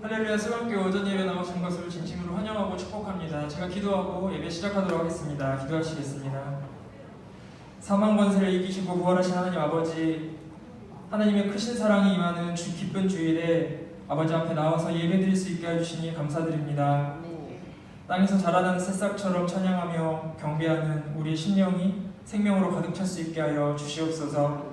할렐루야, 수고함께 오전 예배 나오신 것을 진심으로 환영하고 축복합니다. 제가 기도하고 예배 시작하도록 하겠습니다. 기도하시겠습니다. 사망 권세를 이기시고 부활하신 하나님 아버지, 하나님의 크신 사랑이 임하는 기쁜 주일에 아버지 앞에 나와서 예배드릴 수 있게 해주시니 감사드립니다. 땅에서 자라나는 새싹처럼 찬양하며 경배하는 우리의 심령이 생명으로 가득 찰 수 있게 하여 주시옵소서.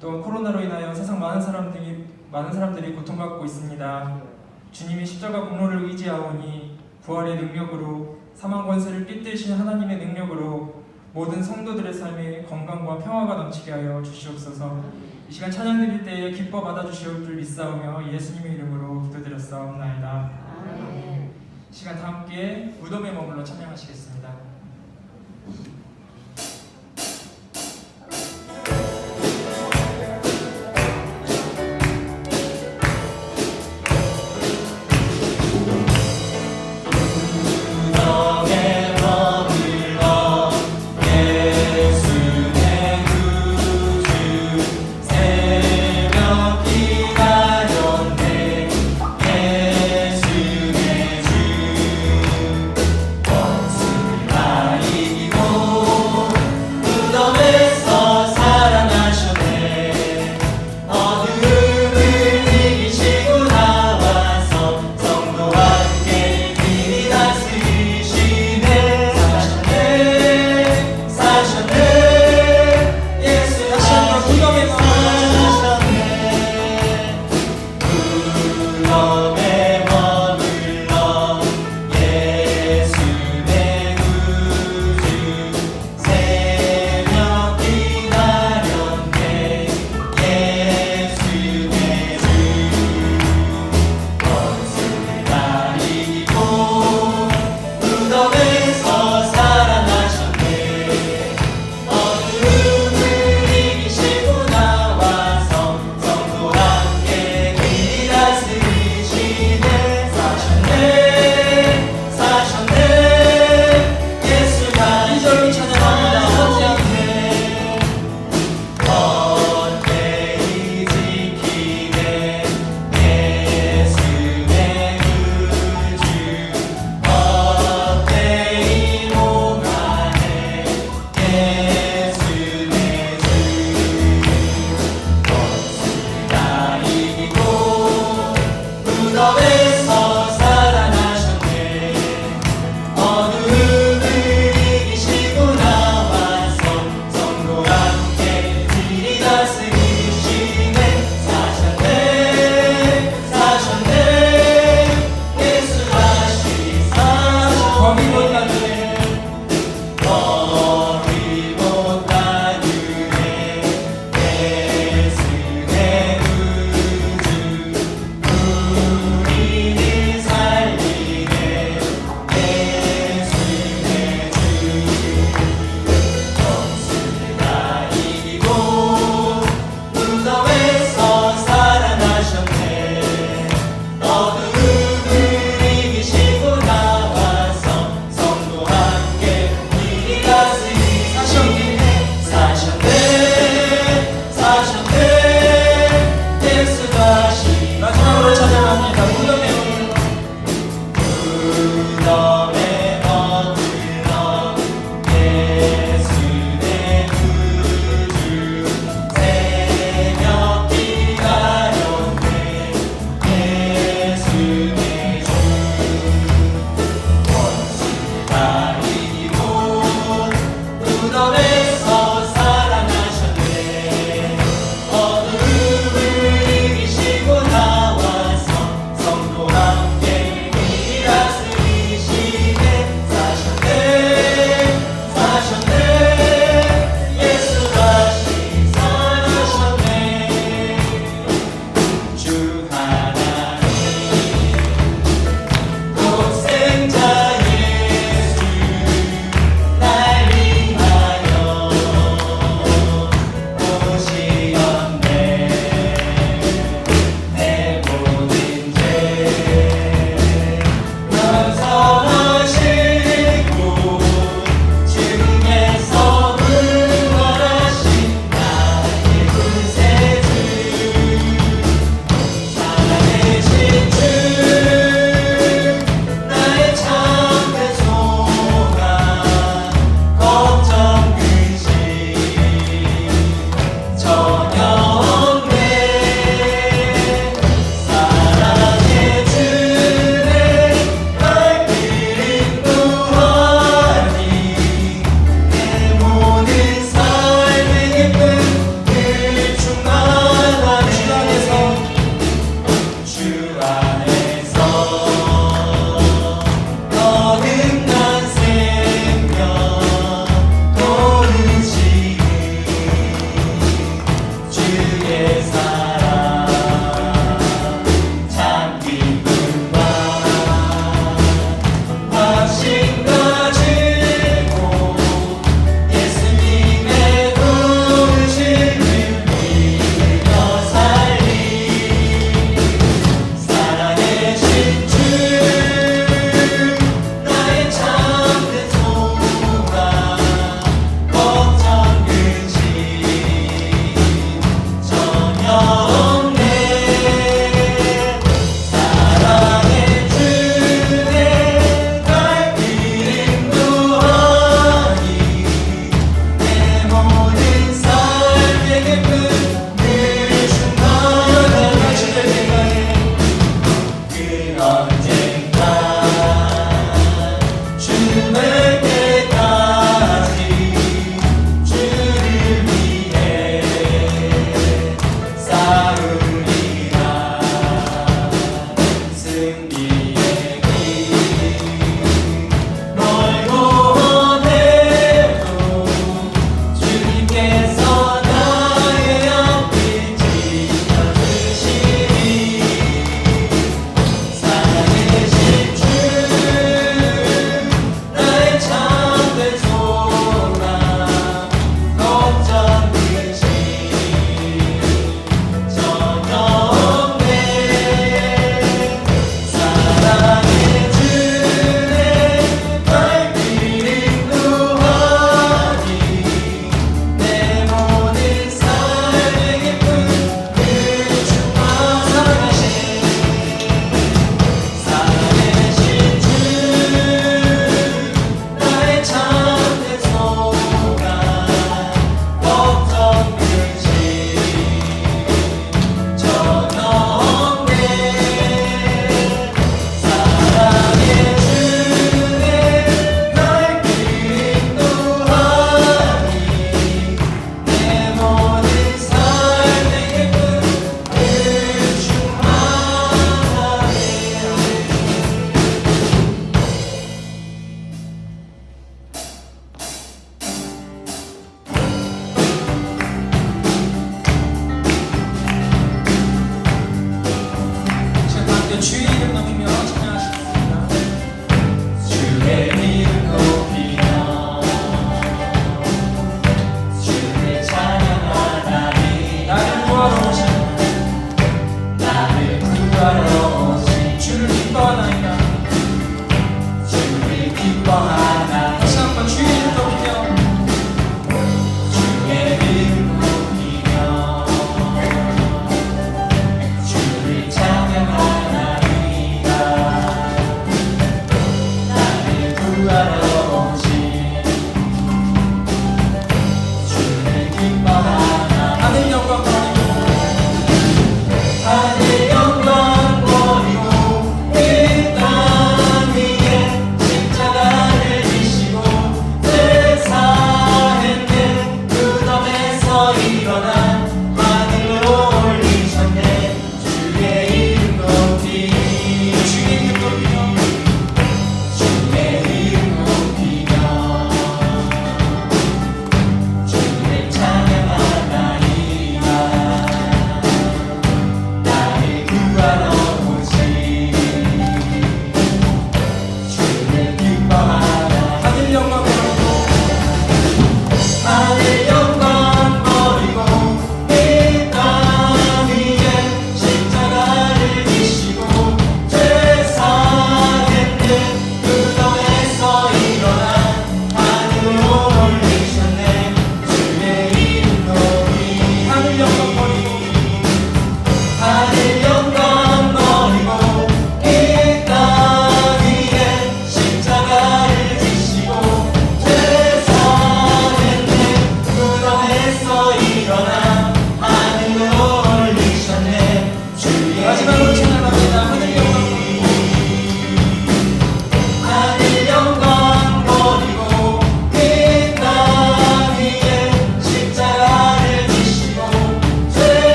또 코로나로 인하여 세상 많은 사람들이 고통받고 있습니다. 주님이 십자가 공로를 의지하오니 부활의 능력으로 사망 권세를 빗대신 하나님의 능력으로 모든 성도들의 삶에 건강과 평화가 넘치게 하여 주시옵소서. 이 시간 찬양 드릴 때에 기뻐 받아주시올 줄 믿사오며 예수님의 이름으로 기도드렸사옵나이다. 아멘. 이 시간 다 함께 무덤에 머물러 찬양하시겠습니다. 예수의 주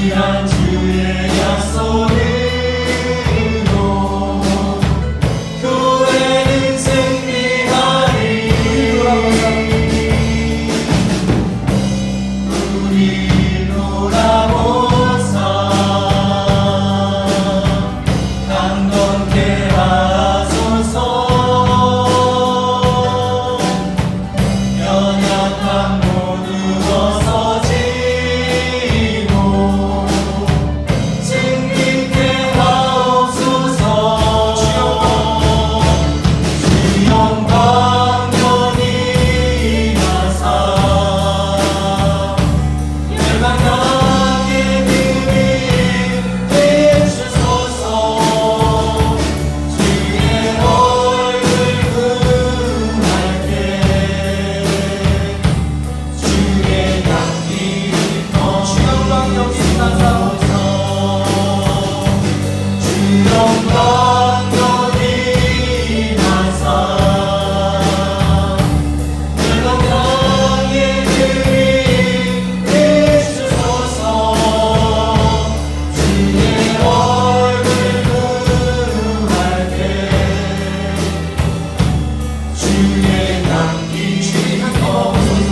확실한 주의 약속으로 교회는 승리하리. 우리 돌아보사 강건케 하소서. 연약한 모두 벗어지고 승리케 하옵소서. 주영 강건히 나사 열방하게 드림 되주소서. 주의 얼굴 구할 때 주의 향기 주영광 여기 나사오서. 주영광 여기 나사 열방하게 드림 되주소서. 주의 얼굴 구할 때 주의 향기 없소서.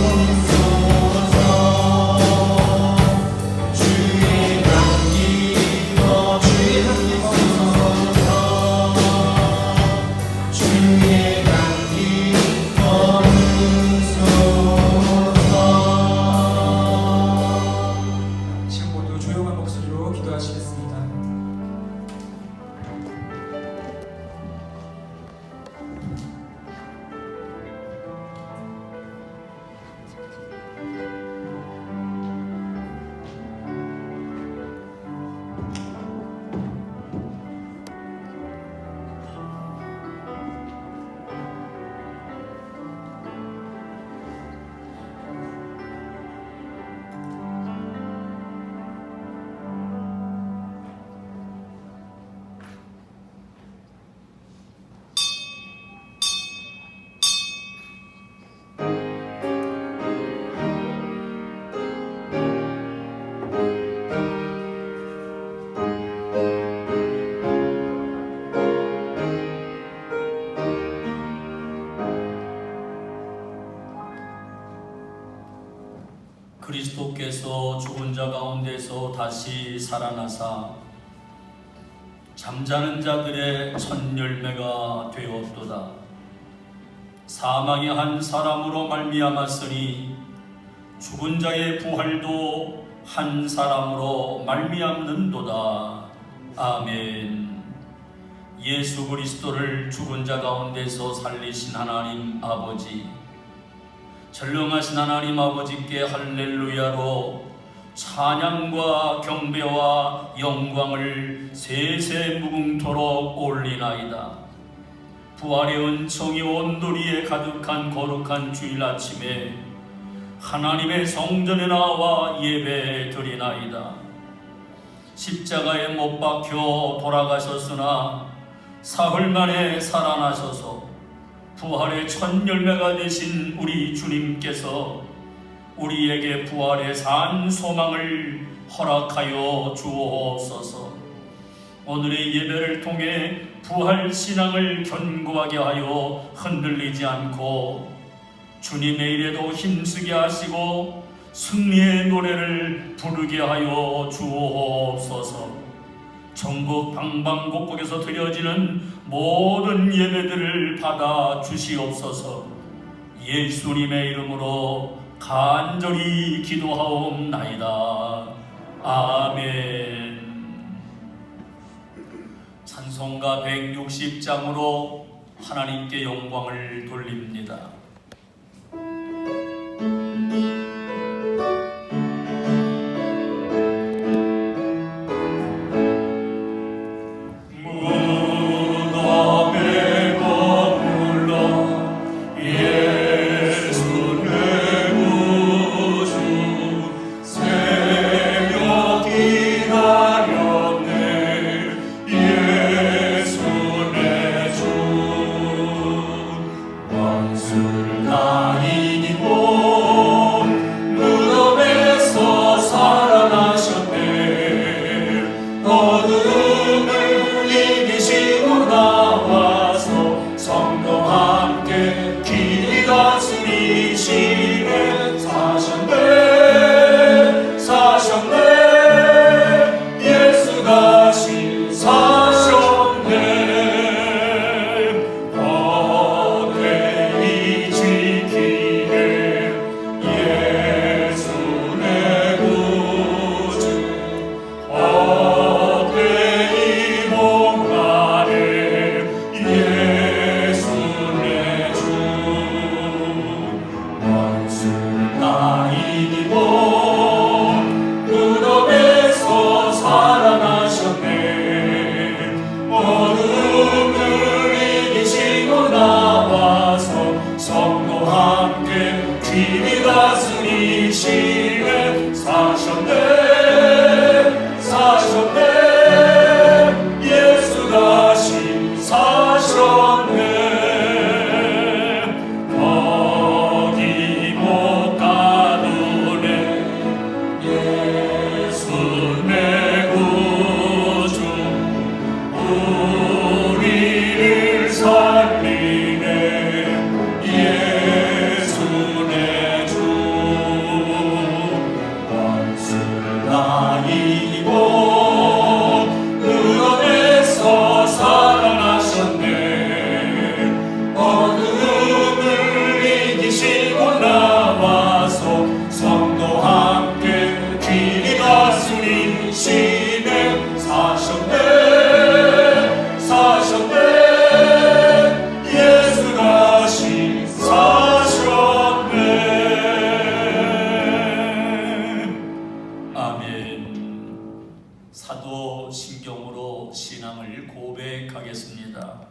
주의 향기 없소서. 주의 향기 없소서. 지금 모두 조용한 목소리로 기도하시겠습니다. 그리스도께서 죽은 자 가운데서 다시 살아나사 잠자는 자들의 첫 열매가 되었도다. 사망의 한 사람으로 말미암았으니 죽은 자의 부활도 한 사람으로 말미암는도다. 아멘. 예수 그리스도를 죽은 자 가운데서 살리신 하나님 아버지, 전능하신 하나님 아버지께 할렐루야로 찬양과 경배와 영광을 세세 무궁토록 올리나이다. 부활의 은총이 온도리에 가득한 거룩한 주일 아침에 하나님의 성전에 나와 예배 드리나이다. 십자가에 못 박혀 돌아가셨으나 사흘 만에 살아나셔서 부활의 첫 열매가 되신 우리 주님께서 우리에게 부활의 산 소망을 허락하여 주옵소서. 오늘의 예배를 통해 부활 신앙을 견고하게 하여 흔들리지 않고 주님의 일에도 힘쓰게 하시고 승리의 노래를 부르게 하여 주옵소서. 전국 방방곡곡에서 드려지는 모든 예배들을 받아 주시옵소서. 예수님의 이름으로 간절히 기도하옵나이다. 아멘. 찬송가 160장으로 하나님께 영광을 돌립니다. 예수 내 주 원수 사도 신경으로 신앙을 고백하겠습니다.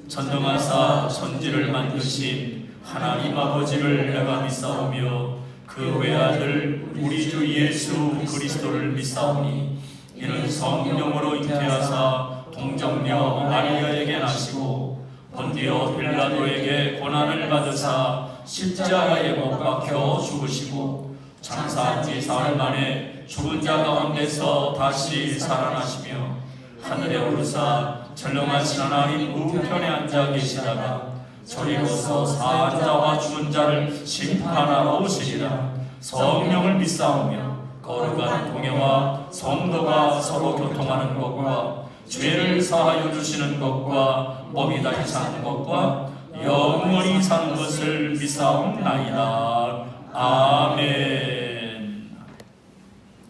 전능하사 천지를 만드신 하나님 아버지를 내가 믿사오며 그 외아들 우리 주 예수 그리스도를 믿사오니 이는 성령으로 잉태하사 동정녀 마리아에게 나시고 본디오 빌라도에게 고난을 받으사 십자가에 못 박혀 죽으시고 장사한 지 사흘 만에 죽은 자 가운데서 다시 살아나시며 하늘에 오르사 전능하신 하나님 우편에 앉아 계시다가 저리로서 사한 자와 죽은 자를 심판하러 오시리라. 성령을 믿사오며 거룩한 동행와 성도가 서로 교통하는 것과 죄를 사하여 주시는 것과 몸이 다시 사는 것과 영원히 사는 것을 믿사옵나이다. 아멘.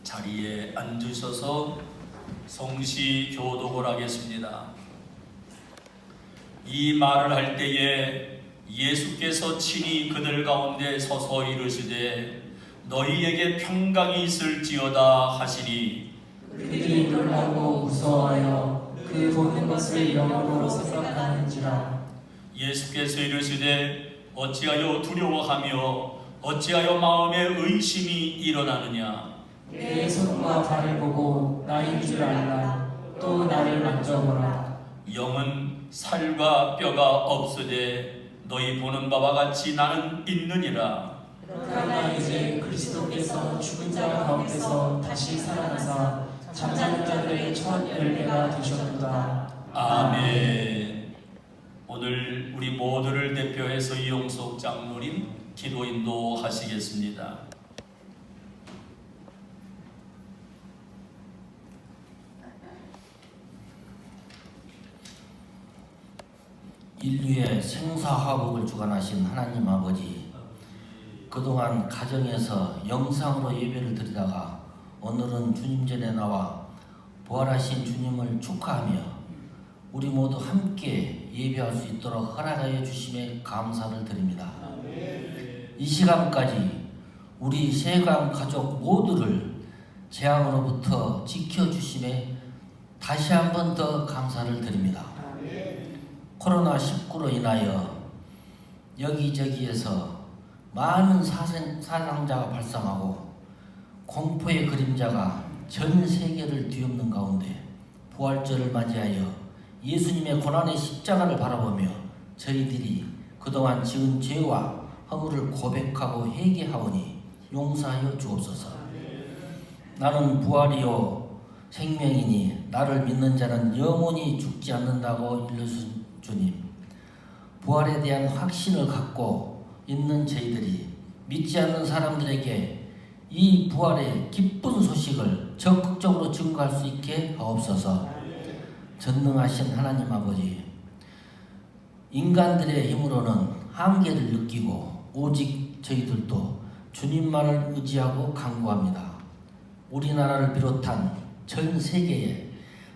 자리에 앉으셔서 성시 교독을 하겠습니다. 이 말을 할 때에 예수께서 친히 그들 가운데 서서 이르시되 너희에게 평강이 있을지어다 하시니 그들이 놀라고 무서워하여 그 보는 것을 영으로 생각하는지라. 예수께서 이르시되 어찌하여 두려워하며 어찌하여 마음에 의심이 일어나느냐. 내 손과 발을 보고 나인 줄 알라. 또 나를 만져보라. 영은 살과 뼈가 없으되 너희 보는 바와 같이 나는 있느니라. 그러나 이제 그리스도께서 죽은 자 가운데서 다시 살아나사 잠자는 자들의 첫 열매가 되셨도다. 아멘. 오늘 우리 모두를 대표해서 이용석 장로님 기도 인도하시겠습니다. 인류의 생사화복을 주관하신 하나님 아버지, 그동안 가정에서 영상으로 예배를 드리다가 오늘은 주님 전에 나와 부활하신 주님을 축하하며 우리 모두 함께 예배할 수 있도록 허락하여 주심에 감사를 드립니다. 이 시간까지 우리 세관 가족 모두를 재앙으로부터 지켜주심에 다시 한 번 더 감사를 드립니다. 코로나19로 인하여 여기저기에서 많은 사상자가 발생하고 공포의 그림자가 전 세계를 뒤엎는 가운데 부활절을 맞이하여 예수님의 고난의 십자가를 바라보며 저희들이 그동안 지은 죄와 허물을 고백하고 회개하오니 용서하여 주옵소서. 나는 부활이요 생명이니 나를 믿는 자는 영원히 죽지 않는다고 일러주신 주님, 부활에 대한 확신을 갖고 있는 저희들이 믿지 않는 사람들에게 이 부활의 기쁜 소식을 적극적으로 증거할 수 있게 하옵소서. 전능하신 하나님 아버지, 인간들의 힘으로는 한계를 느끼고 오직 저희들도 주님만을 의지하고 간구합니다. 우리나라를 비롯한 전 세계에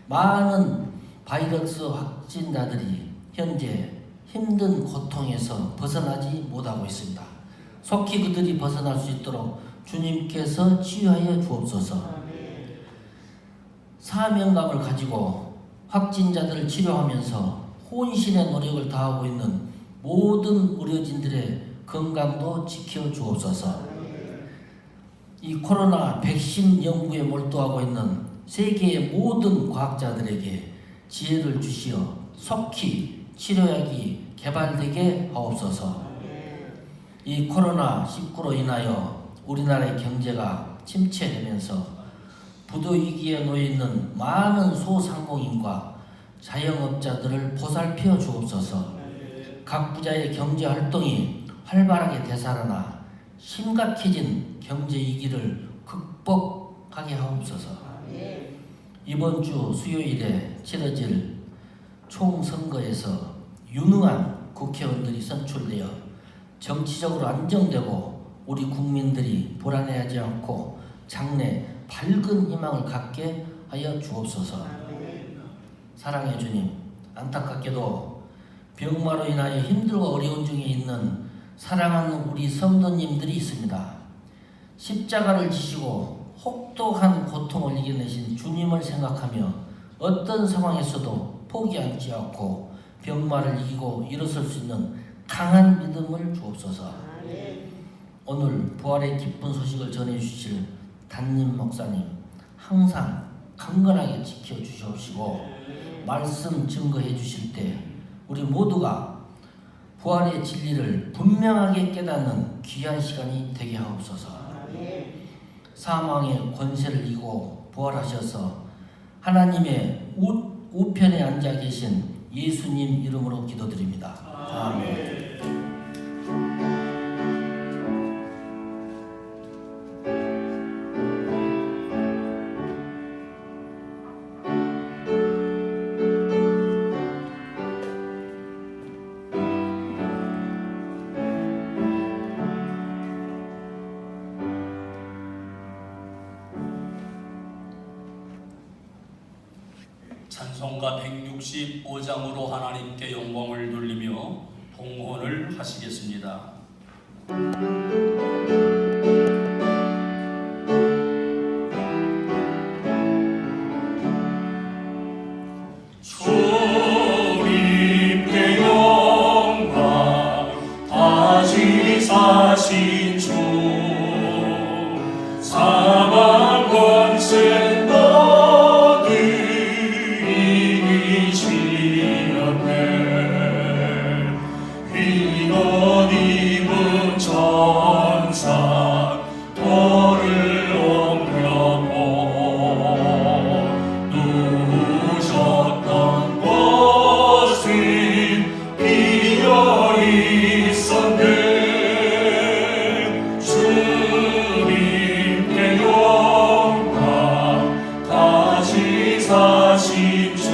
많은 바이러스 확진자들이 현재 힘든 고통에서 벗어나지 못하고 있습니다. 속히 그들이 벗어날 수 있도록 주님께서 치유하여 주옵소서. 사명감을 가지고 확진자들을 치료하면서 혼신의 노력을 다하고 있는 모든 의료진들의 건강도 지켜 주옵소서. 이 코로나 백신 연구에 몰두하고 있는 세계의 모든 과학자들에게 지혜를 주시어 속히 치료약이 개발되게 하옵소서. 이 코로나19로 인하여 우리나라의 경제가 침체되면서 부도위기에 놓여있는 많은 소상공인과 자영업자들을 보살펴 주옵소서. 각 부자의 경제활동이 활발하게 되살아나 심각해진 경제위기를 극복하게 하옵소서. 이번 주 수요일에 치러질 총선거에서 유능한 국회의원들이 선출되어 정치적으로 안정되고 우리 국민들이 불안해하지 않고 장래 밝은 희망을 갖게 하여 주옵소서. 사랑의 주님, 안타깝게도 병마로 인하여 힘들고 어려운 중에 있는 사랑하는 우리 성도님들이 있습니다. 십자가를 지시고 혹독한 고통을 이겨내신 주님을 생각하며 어떤 상황에서도 포기하지 않고 병마를 이기고 일어설 수 있는 강한 믿음을 주옵소서. 오늘 부활의 기쁜 소식을 전해주실 담임 목사님 항상 강건하게 지켜주시옵시고 말씀 증거해 주실 때 우리 모두가 부활의 진리를 분명하게 깨닫는 귀한 시간이 되게 하옵소서. 사망의 권세를 이기고 부활하셔서 하나님의 우편에 앉아 계신 예수님 이름으로 기도드립니다. 아멘. 찬송가 165장으로 하나님께 영광을 돌리며 봉헌을 하시겠습니다. 주님께 영광 다시 사신 주 사망 권세 천사 돌을 옮겨고 누우셨던 곳은 비어 있었네. 주님께 영광 다시 사신 주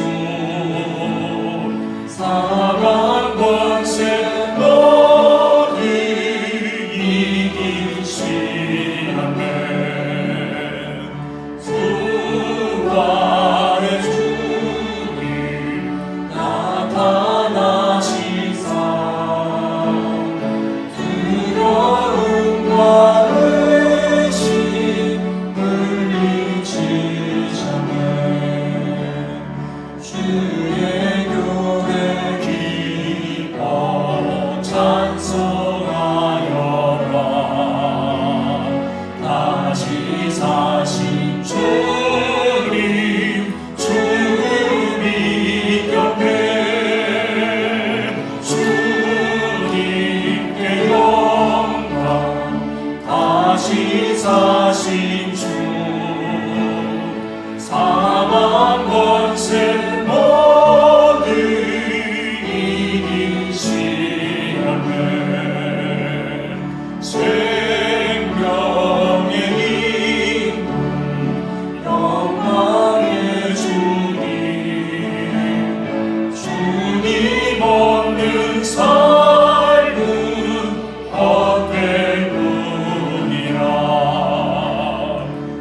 사망 권세 사신 주 사망 권세 모두 이기시었네. 생명의 이름 영광의 주님 주님 없는 삶은 헛될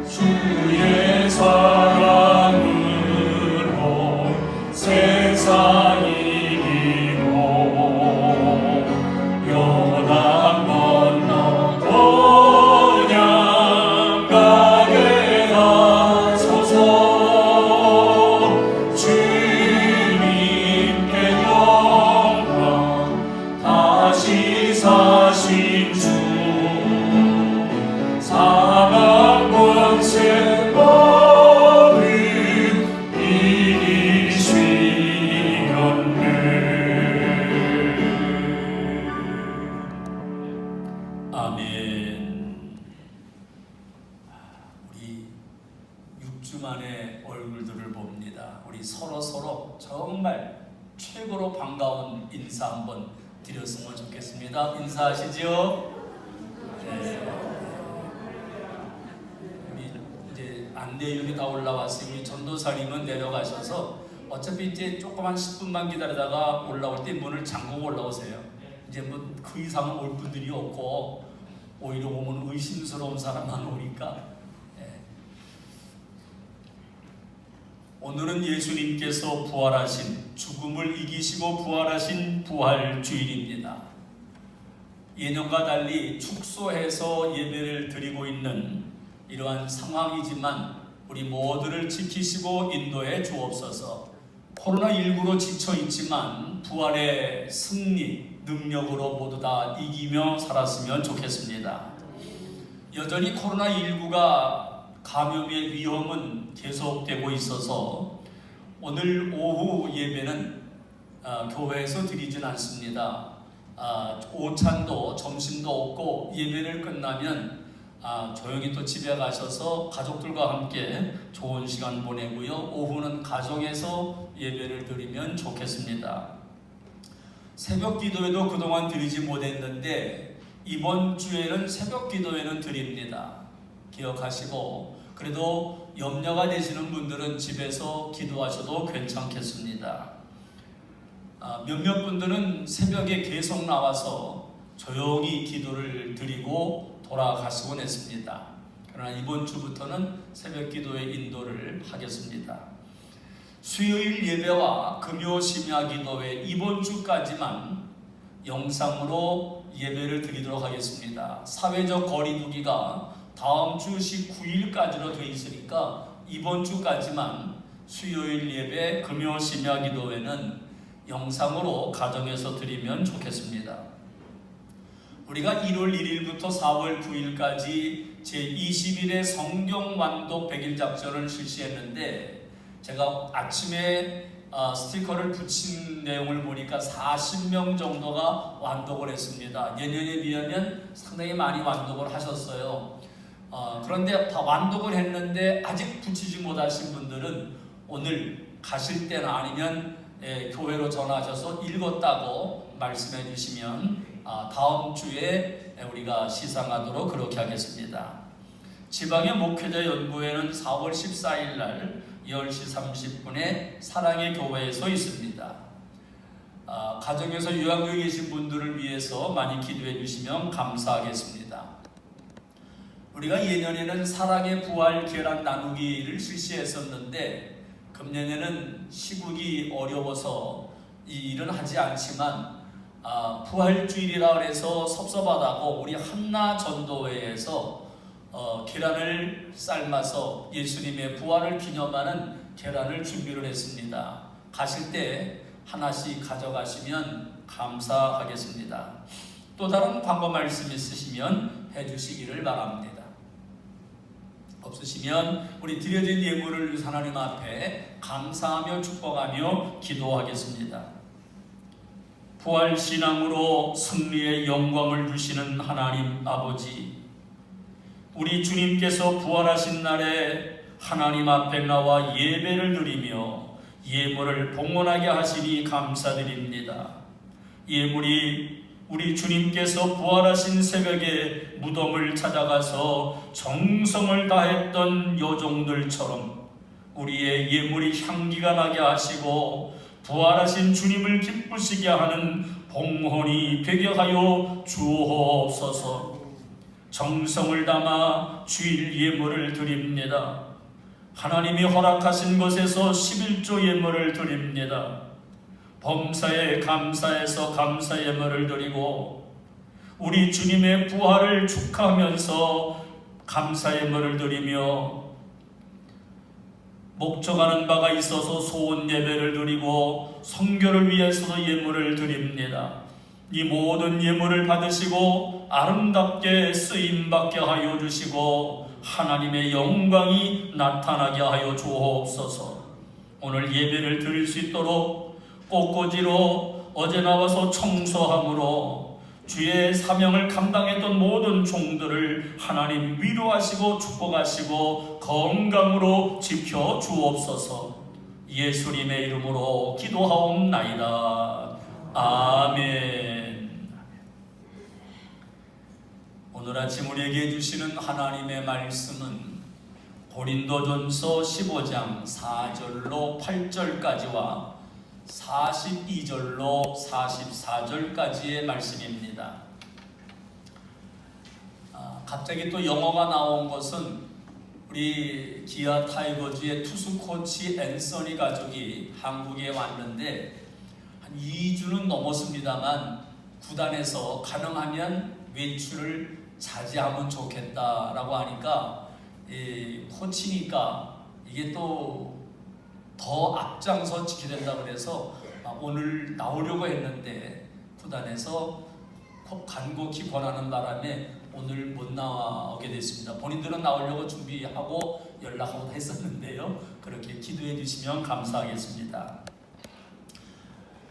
주의 사랑으로 세상 이기고 요단 건너 본향 가게 하소서. 주님께 영광 다시 사신 주 사망 권세 모두 이기시었네. 아멘. 우리 6주 만에 얼굴들을 봅니다. 우리 서로 정말 최고로 반가운 인사 한번 드렸으면 좋겠습니다. 인사하시죠? 네. 이제 안내용이 다 올라왔으니 우리 전도사님은 내려가셔서 어차피 이제 조그만 10분만 기다리다가 올라올 때 문을 잠그고 올라오세요. 이제 뭐 그 이상은 올 분들이 없고 오히려 오면 의심스러운 사람만 오니까. 오늘은 예수님께서 부활하신 죽음을 이기시고 부활하신 부활 주일입니다. 예년과 달리 축소해서 예배를 드리고 있는 이러한 상황이지만 우리 모두를 지키시고 인도해 주옵소서. 코로나19로 지쳐 있지만 부활의 승리, 능력으로 모두 다 이기며 살았으면 좋겠습니다. 여전히 코로나19가 감염의 위험은 계속되고 있어서 오늘 오후 예배는 교회에서 드리진 않습니다. 오찬도 점심도 없고 예배를 끝나면 조용히 또 집에 가셔서 가족들과 함께 좋은 시간 보내고요. 오후는 가정에서 예배를 드리면 좋겠습니다. 새벽 기도회도 그동안 드리지 못했는데 이번 주에는 새벽 기도회는 드립니다. 기억하시고 그래도 염려가 되시는 분들은 집에서 기도하셔도 괜찮겠습니다. 몇몇 분들은 새벽에 계속 나와서 조용히 기도를 드리고 돌아가시곤 했습니다. 그러나 이번 주부터는 새벽 기도의 인도를 하겠습니다. 수요일 예배와 금요 심야 기도회 이번 주까지만 영상으로 예배를 드리도록 하겠습니다. 사회적 거리두기가 다음 주 19일까지로 되어 있으니까 이번 주까지만 수요일 예배, 금요 심야 기도회는 영상으로 가정에서 드리면 좋겠습니다. 우리가 1월 1일부터 4월 9일까지 제20일의 성경 완독 100일 작전을 실시했는데 제가 아침에 스티커를 붙인 내용을 보니까 40명 정도가 완독을 했습니다. 예년에 비하면 상당히 많이 완독을 하셨어요. 그런데 다 완독을 했는데 아직 붙이지 못하신 분들은 오늘 가실 때나 아니면 교회로 전화하셔서 읽었다고 말씀해 주시면 다음 주에 우리가 시상하도록 그렇게 하겠습니다. 지방의 목회자 연구회는 4월 14일 날 10시 30분에 사랑의 교회에서 있습니다. 가정에서 유학에 계신 분들을 위해서 많이 기도해 주시면 감사하겠습니다. 우리가 예년에는 사랑의 부활 계란 나누기를 실시했었는데 금년에는 시국이 어려워서 이 일은 하지 않지만 부활주일이라 해서 섭섭하다고 우리 한나 전도회에서 계란을 삶아서 예수님의 부활을 기념하는 계란을 준비를 했습니다. 가실 때 하나씩 가져가시면 감사하겠습니다. 또 다른 광고 말씀 있으시면 해주시기를 바랍니다. 없으시면 우리 드려진 예물을 하나님 앞에 감사하며 축복하며 기도하겠습니다. 부활신앙으로 승리의 영광을 주시는 하나님 아버지, 우리 주님께서 부활하신 날에 하나님 앞에 나와 예배를 드리며 예물을 봉헌하게 하시니 감사드립니다. 예물이 우리 주님께서 부활하신 새벽에 무덤을 찾아가서 정성을 다했던 여종들처럼 우리의 예물이 향기가 나게 하시고 부활하신 주님을 기쁘시게 하는 봉헌이 되게 하여 주옵소서. 정성을 담아 주일 예물을 드립니다. 하나님이 허락하신 것에서 11조 예물을 드립니다. 범사에 감사해서 감사 예물을 드리고 우리 주님의 부활을 축하하면서 감사 예물을 드리며 목적하는 바가 있어서 소원 예배를 드리고 선교를 위해서도 예물을 드립니다. 이 모든 예물을 받으시고 아름답게 쓰임받게 하여 주시고 하나님의 영광이 나타나게 하여 주옵소서. 오늘 예배를 드릴 수 있도록 꽃꽂이로 어제 나와서 청소함으로 주의 사명을 감당했던 모든 종들을 하나님 위로하시고 축복하시고 건강으로 지켜 주옵소서. 예수님의 이름으로 기도하옵나이다. 아멘. 오늘 아침 우리에게 주시는 하나님의 말씀은 고린도전서 15장 4절로 8절까지와 42절로 44절까지의 말씀입니다. 갑자기 또 영어가 나온 것은 우리 기아 타이거즈의 투수 코치 앤서니 가족이 한국에 왔는데 한 2주는 넘었습니다만 구단에서 가능하면 외출을 자제하면 좋겠다라고 하니까 코치니까 이게 또 더 앞장서 지켜야 된다 그래서 오늘 나오려고 했는데 구단에서 간곡히 권하는 바람에 오늘 못 나오게 됐습니다. 본인들은 나오려고 준비하고 연락하고 했었는데요. 그렇게 기도해 주시면 감사하겠습니다.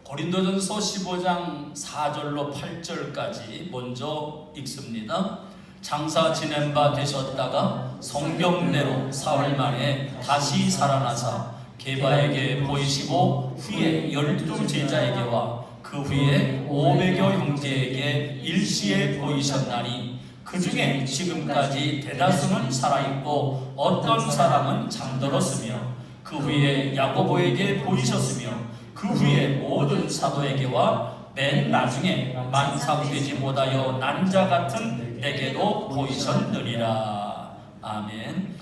고린도전서 15장 4절로 8절까지 먼저 읽습니다. 장사 지낸 바 되셨다가 성경대로 사흘 만에 다시 살아나사 게바에게 보이시고 후에 12 제자에게와 그 후에 500여 형제에게 일시에 보이셨나니 그 중에 지금까지 대다수는 살아있고 어떤 사람은 잠들었으며 그 후에 야고보에게 보이셨으며 그 후에 모든 사도에게와 맨 나중에 만삭되지 못하여 난 자 같은 내게도 보이셨느니라. 아멘.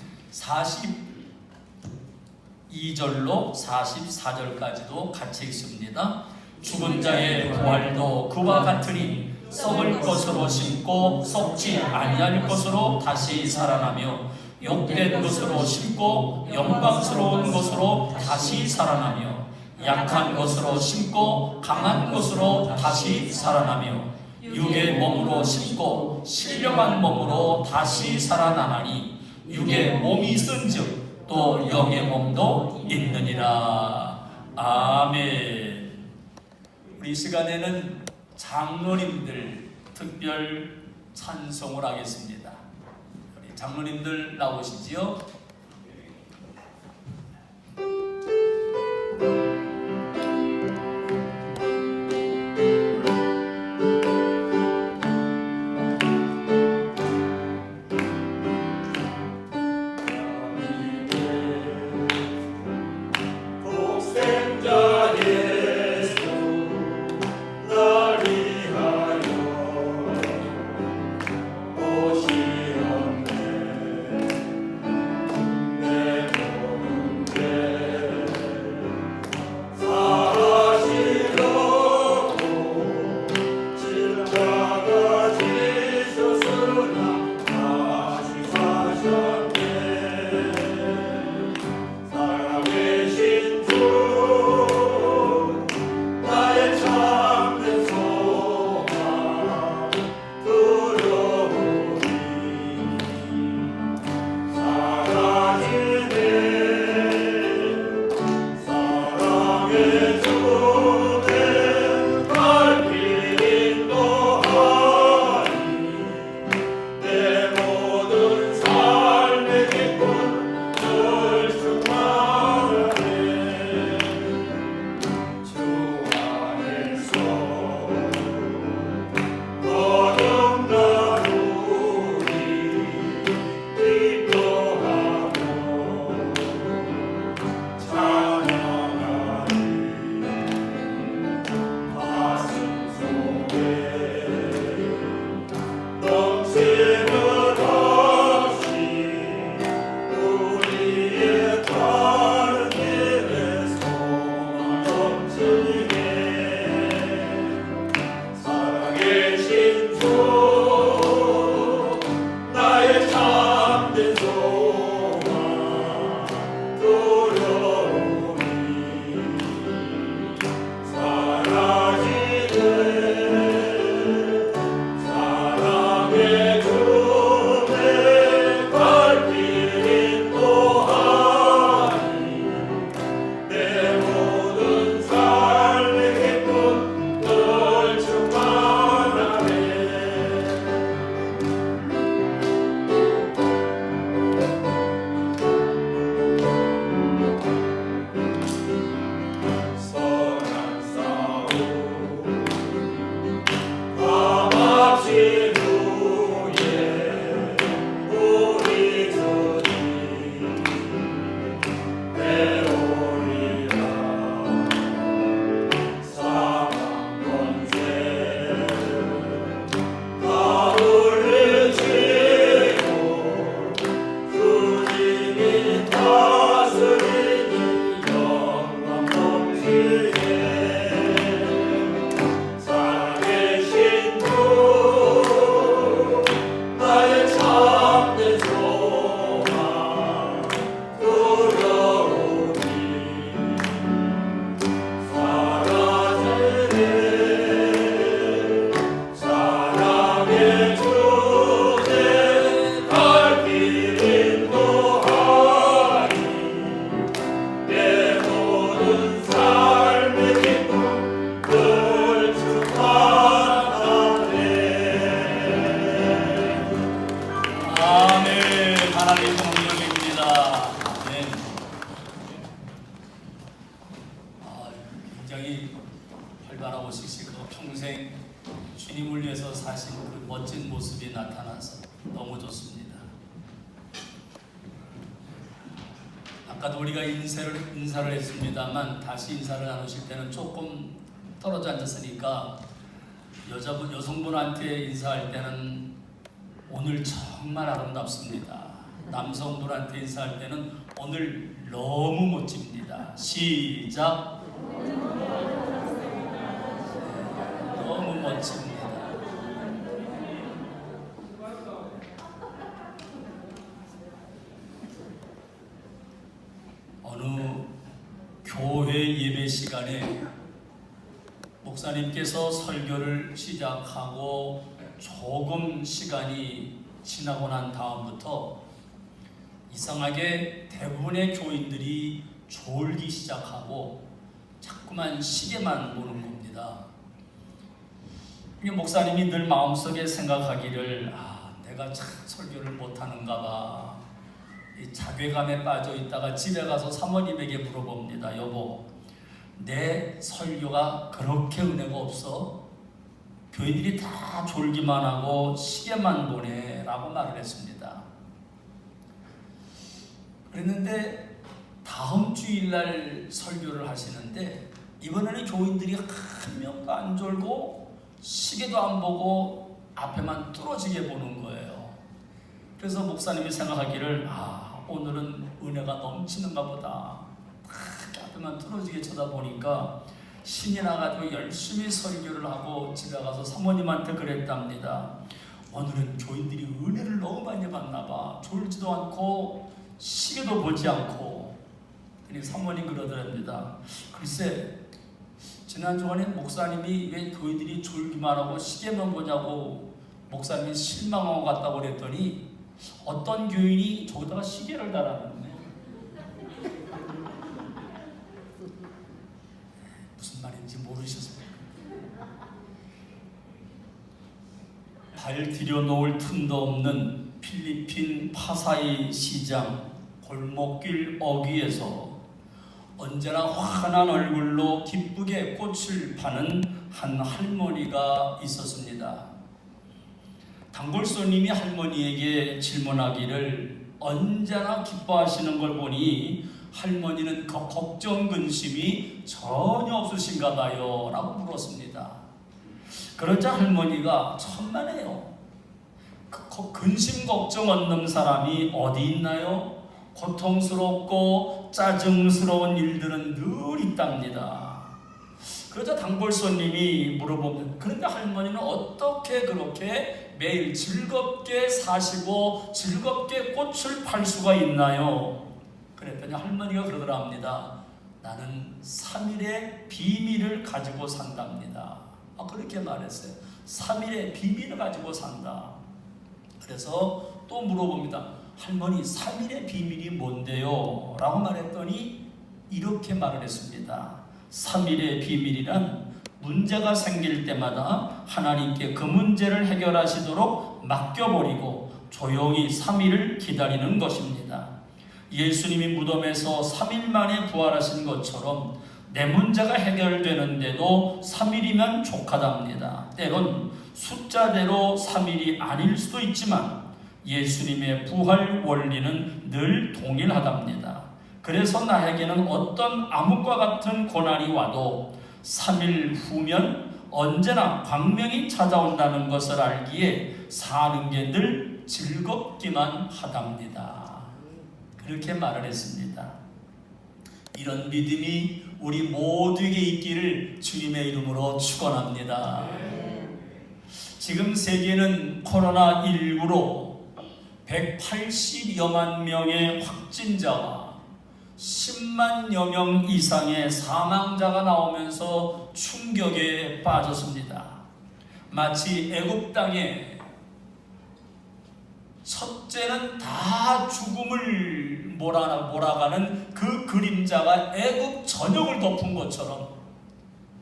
42절로 44절까지도 같이 읽습니다. 죽은 자의 부활도 그와 같으니 썩을 것으로 심고 썩지 아니할 것으로 다시 살아나며 욕된 것으로 심고 영광스러운 것으로 다시 살아나며 약한 것으로 심고 강한 것으로 다시 살아나며 육의 몸으로 심고 신령한 몸으로 다시 살아나나니 육의 몸이 있은즉 또 영의 몸도 있느니라. 아멘. 우리 시간에는 장로님들 특별 찬송을 하겠습니다. 우리 장로님들 나오시지요? 오시옵네 굉장히 활발하고 씩씩하고 평생 주님을 위해서 사신 그 멋진 모습이 나타나서 너무 좋습니다. 아까도 우리가 인사를 했습니다만 다시 인사를 나누실 때는 조금 떨어져 앉았으니까 여성분한테 인사할 때는 오늘 정말 아름답습니다. 남성분한테 인사할 때는 오늘 너무 멋집니다. 시작. 너무 멋집니다. 어느 교회 예배 시간에 목사님께서 설교를 시작하고 조금 시간이 지나고 난 다음부터 이상하게 대부분의 교인들이 졸기 시작하고 자꾸만 시계만 보는 겁니다. 목사님이 늘 마음속에 생각하기를 내가 참 설교를 못하는가 봐. 이 자괴감에 빠져 있다가 집에 가서 사모님에게 물어봅니다. 여보, 내 설교가 그렇게 은혜가 없어? 교인들이 다 졸기만 하고 시계만 보네 라고 말을 했습니다. 그랬는데 다음 주일날 설교를 하시는데 이번에는 교인들이 한 명도 안 졸고 시계도 안 보고 앞에만 뚫어지게 보는 거예요. 그래서 목사님이 생각하기를 오늘은 은혜가 넘치는가 보다. 앞에만 뚫어지게 쳐다보니까 신이 나가지고 열심히 설교를 하고 집에 가서 사모님한테 그랬답니다. 오늘은 교인들이 은혜를 너무 많이 받나 봐. 졸지도 않고 시계도 보지 않고. 그러니 사모님 그러더랍니다. 글쎄 지난 주간에 목사님이 왜 교인들이 졸기만 하고 시계만 보냐고 목사님이 실망하고 갔다고 그랬더니 어떤 교인이 저기다가 시계를 달아놨네. 무슨 말인지 모르셨습니까? 발 들여놓을 틈도 없는 필리핀 파사이 시장 골목길 어귀에서 언제나 환한 얼굴로 기쁘게 꽃을 파는 한 할머니가 있었습니다. 단골손님이 할머니에게 질문하기를 언제나 기뻐하시는 걸 보니 할머니는 걱정 근심이 전혀 없으신가 봐요 라고 물었습니다. 그러자 할머니가 천만에요. 근심 걱정 없는 사람이 어디 있나요? 고통스럽고 짜증스러운 일들은 늘 있답니다. 그러자 단골 손님이 물어보면 그런데 할머니는 어떻게 그렇게 매일 즐겁게 사시고 즐겁게 꽃을 팔 수가 있나요? 그랬더니 할머니가 그러더랍니다. 나는 3일의 비밀을 가지고 산답니다. 그렇게 말했어요. 3일의 비밀을 가지고 산다. 그래서 또 물어봅니다. 할머니 3일의 비밀이 뭔데요? 라고 말했더니 이렇게 말을 했습니다. 3일의 비밀이란 문제가 생길 때마다 하나님께 그 문제를 해결하시도록 맡겨버리고 조용히 3일을 기다리는 것입니다. 예수님이 무덤에서 3일 만에 부활하신 것처럼 내 문제가 해결되는데도 3일이면 족하답니다. 때론 숫자대로 3일이 아닐 수도 있지만 예수님의 부활 원리는 늘 동일하답니다. 그래서 나에게는 어떤 암흑과 같은 고난이 와도 3일 후면 언제나 광명이 찾아온다는 것을 알기에 사는 게 늘 즐겁기만 하답니다. 그렇게 말을 했습니다. 이런 믿음이 우리 모두에게 있기를 주님의 이름으로 축원합니다. 지금 세계는 코로나19로 180여만 명의 확진자와 10만여 명 이상의 사망자가 나오면서 충격에 빠졌습니다. 마치 애굽 땅에 첫째는 다 죽음을 몰아가는 그 그림자가 애굽 전역을 덮은 것처럼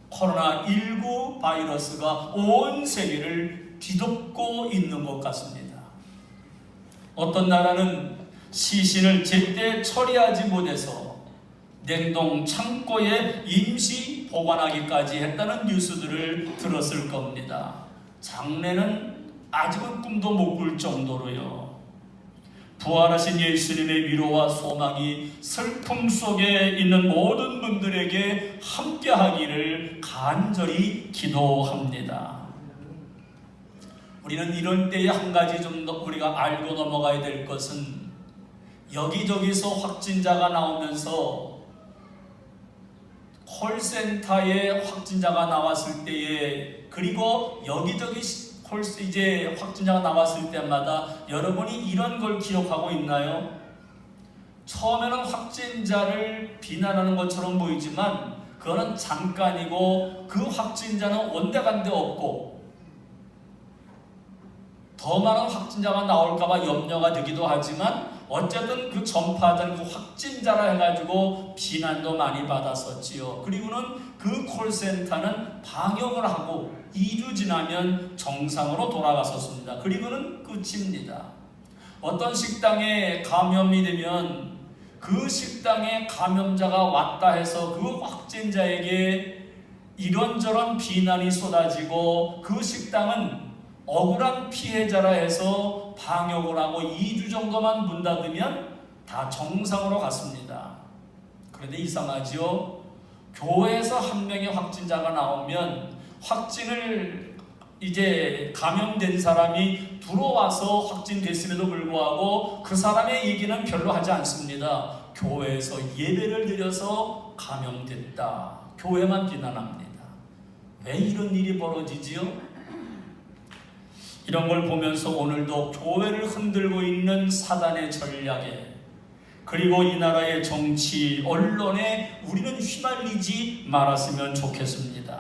코로나19 바이러스가 온 세계를 뒤덮고 있는 것 같습니다. 어떤 나라는 시신을 제때 처리하지 못해서 냉동 창고에 임시 보관하기까지 했다는 뉴스들을 들었을 겁니다. 장례는 아직은 꿈도 못 꿀 정도로요. 부활하신 예수님의 위로와 소망이 슬픔 속에 있는 모든 분들에게 함께하기를 간절히 기도합니다. 우리는 이런 때에 한 가지 좀 더 우리가 알고 넘어가야 될 것은, 여기저기서 확진자가 나오면서 콜센터에 확진자가 나왔을 때에, 그리고 여기저기 이제 확진자가 나왔을 때마다 여러분이 이런 걸 기억하고 있나요? 처음에는 확진자를 비난하는 것처럼 보이지만 그거는 잠깐이고, 그 확진자는 온데간데 없고, 더 많은 확진자가 나올까봐 염려가 되기도 하지만 어쨌든 그 전파된 그 확진자라 해가지고 비난도 많이 받았었지요. 그리고는 그 콜센터는 방역을 하고 2주 지나면 정상으로 돌아갔었습니다. 그리고는 끝입니다. 어떤 식당에 감염이 되면 그 식당에 감염자가 왔다 해서 그 확진자에게 이런저런 비난이 쏟아지고, 그 식당은 억울한 피해자라 해서 방역을 하고 2주 정도만 문 닫으면 다 정상으로 갔습니다. 그런데 이상하죠? 교회에서 한 명의 확진자가 나오면 확진을 이제 감염된 사람이 들어와서 확진됐음에도 불구하고 그 사람의 얘기는 별로 하지 않습니다. 교회에서 예배를 드려서 감염됐다. 교회만 비난합니다. 왜 이런 일이 벌어지지요? 이런 걸 보면서 오늘도 교회를 흔들고 있는 사단의 전략에, 그리고 이 나라의 정치, 언론에 우리는 휘말리지 말았으면 좋겠습니다.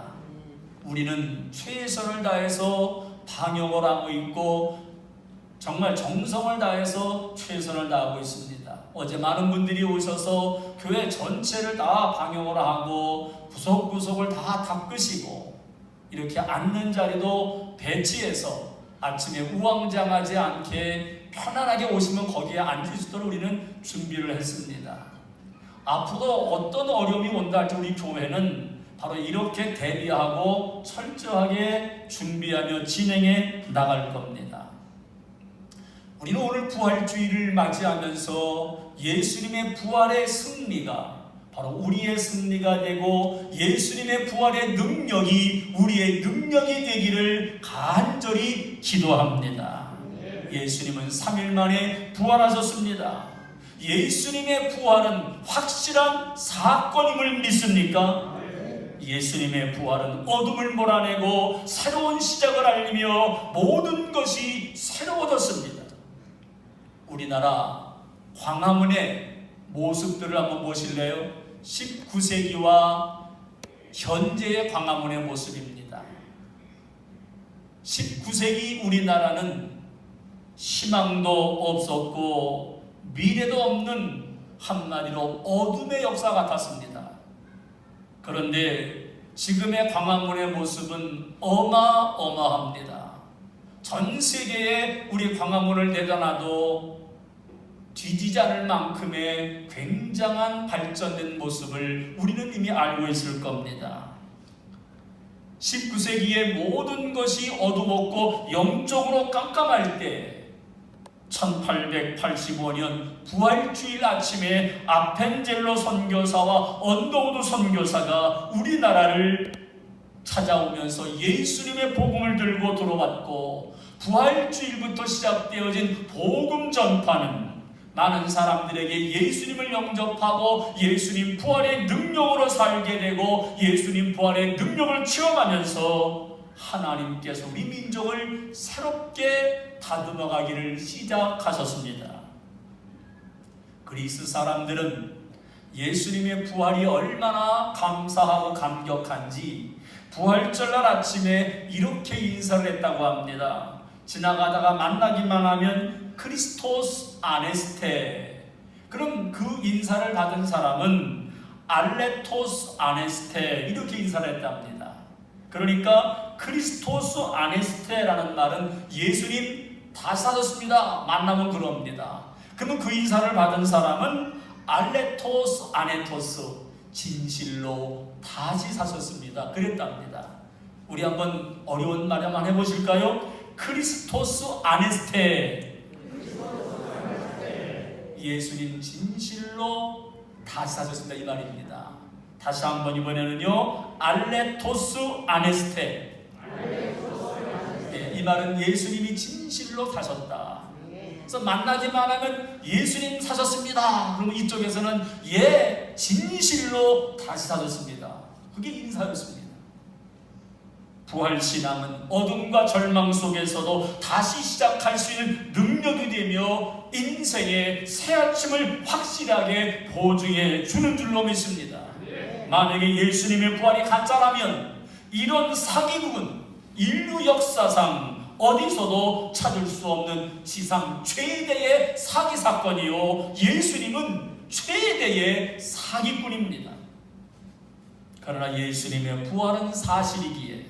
우리는 최선을 다해서 방역을 하고 있고 정말 정성을 다해서 최선을 다하고 있습니다. 어제 많은 분들이 오셔서 교회 전체를 다 방역을 하고 구석구석을 다 닦으시고, 이렇게 앉는 자리도 배치해서 아침에 우왕좌하지 않게 편안하게 오시면 거기에 앉을 수 있도록 우리는 준비를 했습니다. 앞으로 어떤 어려움이 온다 할지 우리 교회는 바로 이렇게 대비하고 철저하게 준비하며 진행해 나갈 겁니다. 우리는 오늘 부활주의를 맞이하면서 예수님의 부활의 승리가 바로 우리의 승리가 되고, 예수님의 부활의 능력이 우리의 능력이 되기를 간절히 기도합니다. 예수님은 3일 만에 부활하셨습니다. 예수님의 부활은 확실한 사건임을 믿습니까? 예수님의 부활은 어둠을 몰아내고 새로운 시작을 알리며 모든 것이 새로워졌습니다. 우리나라 광화문의 모습들을 한번 보실래요? 19세기와 현재의 광화문의 모습입니다. 19세기 우리나라는 희망도 없었고 미래도 없는, 한마디로 어둠의 역사 같았습니다. 그런데 지금의 광화문의 모습은 어마어마합니다. 전 세계에 우리 광화문을 내다놔도 뒤지지 않을 만큼의 굉장한 발전된 모습을 우리는 이미 알고 있을 겁니다. 19세기의 모든 것이 어두웠고 영적으로 깜깜할 때 1885년 부활주일 아침에 아펜젤로 선교사와 언더우드 선교사가 우리나라를 찾아오면서 예수님의 복음을 들고 들어왔고, 부활주일부터 시작되어진 복음 전파는 많은 사람들에게 예수님을 영접하고 예수님 부활의 능력으로 살게 되고, 예수님 부활의 능력을 체험하면서 하나님께서 우리 민족을 새롭게 다듬어 가기를 시작하셨습니다. 그리스 사람들은 예수님의 부활이 얼마나 감사하고 감격한지 부활절날 아침에 이렇게 인사를 했다고 합니다. 지나가다가 만나기만 하면 크리스토스 아네스테. 그럼 그 인사를 받은 사람은 알레토스 아네스테, 이렇게 인사를 했답니다. 그러니까 크리스토스 아네스테라는 말은 예수님 다시 사셨습니다. 만나면 그럽니다. 그러면 그 인사를 받은 사람은 알레토스 아네토스, 진실로 다시 사셨습니다. 그랬답니다. 우리 한번 어려운 말 한번 해보실까요? 크리스토스 아네스테, 예수님 진실로 다시 사셨습니다. 이 말입니다. 다시 한번 이번에는요, 알레토스 아네스테. 네, 이 말은 예수님이 진실로 사셨다. 그래서 만나기만 하면 예수님 사셨습니다. 그러면 이쪽에서는 예, 진실로 다시 사셨습니다. 그게 인사였습니다. 부활신앙은 어둠과 절망 속에서도 다시 시작할 수 있는 능력이 되며 인생의 새 아침을 확실하게 보증해 주는 줄로 믿습니다. 만약에 예수님의 부활이 가짜라면 이런 사기극은 인류 역사상 어디서도 찾을 수 없는 지상 최대의 사기 사건이요, 예수님은 최대의 사기꾼입니다. 그러나 예수님의 부활은 사실이기에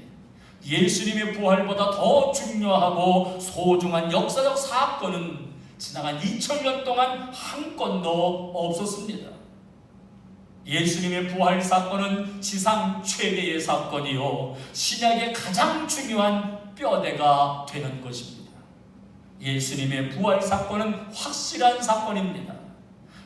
예수님의 부활보다 더 중요하고 소중한 역사적 사건은 지나간 2000년 동안 한 건도 없었습니다. 예수님의 부활 사건은 지상 최대의 사건이요, 신약의 가장 중요한 뼈대가 되는 것입니다. 예수님의 부활 사건은 확실한 사건입니다.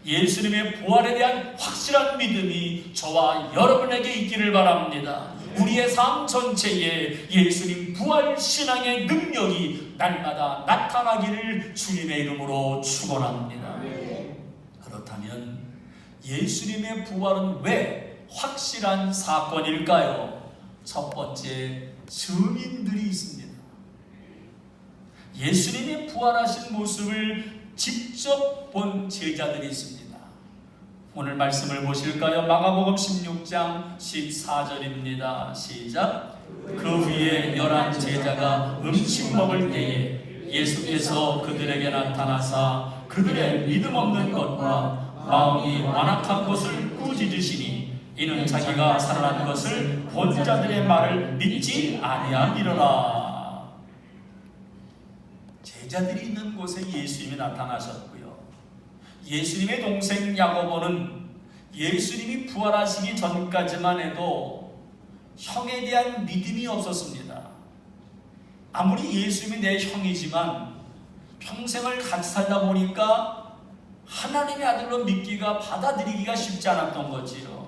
예수님의 부활에 대한 확실한 믿음이 저와 여러분에게 있기를 바랍니다. 우리의 삶 전체에 예수님 부활 신앙의 능력이 날마다 나타나기를 주님의 이름으로 축원합니다. 그렇다면 예수님의 부활은 왜 확실한 사건일까요? 첫 번째, 증인들이 있습니다. 예수님이 부활하신 모습을 직접 본 제자들이 있습니다. 오늘 말씀을 보실까요? 마가복음 16장 14절입니다. 시작. 그 후에 11 제자가 음식 먹을 때에 예수께서 그들에게 나타나사 그들의 믿음 없는 것과 마음이 완악한 것을 꾸짖으시니 이는 자기가 살아난 것을 본 자들의 말을 믿지 아니함이로라. 제자들이 있는 곳에 예수님이 나타나셨고요, 예수님의 동생 야고보는 예수님이 부활하시기 전까지만 해도 형에 대한 믿음이 없었습니다. 아무리 예수님이 내 형이지만 평생을 같이 살다 보니까 하나님의 아들로 믿기가, 받아들이기가 쉽지 않았던 거지요.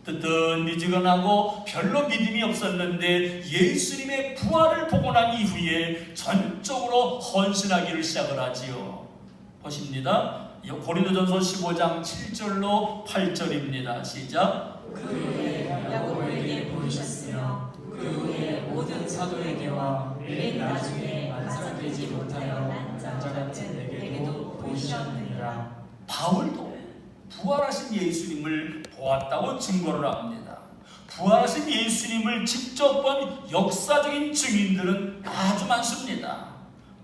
뜨뜻미지근하고 별로 믿음이 없었는데 예수님의 부활을 보고 난 이후에 전적으로 헌신하기를 시작을 하지요. 보십니다. 고린도전서 15장 7절로 8절입니다. 시작. 그 후에 야고보에게 보이셨으며 그 후에 모든 사도에게와 맨 나중에 완성되지 못하여 난자 같은 내게도 보이셨느니라. 바울도 부활하신 예수님을 보았다고 증거를 합니다. 부활하신 예수님을 직접 본 역사적인 증인들은 아주 많습니다.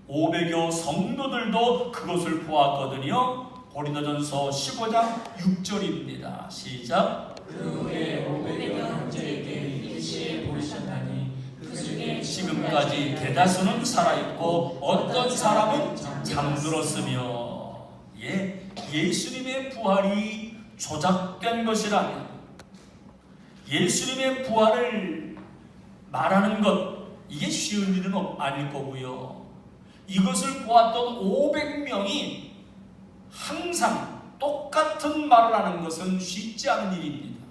500여 성도들도 그것을 보았거든요. 고린도전서 15장 6절입니다. 시작. 그 후에 500여 형제에게 일시에 보이셨나니 그 중에 지금까지 대다수는 살아있고 어떤 사람은 잠들었으며. 예수님의 부활이 조작된 것이라면 예수님의 부활을 말하는 것, 이게 쉬운 일은 아닐 거고요, 이것을 보았던 500명이 항상 똑같은 말을 하는 것은 쉽지 않은 일입니다.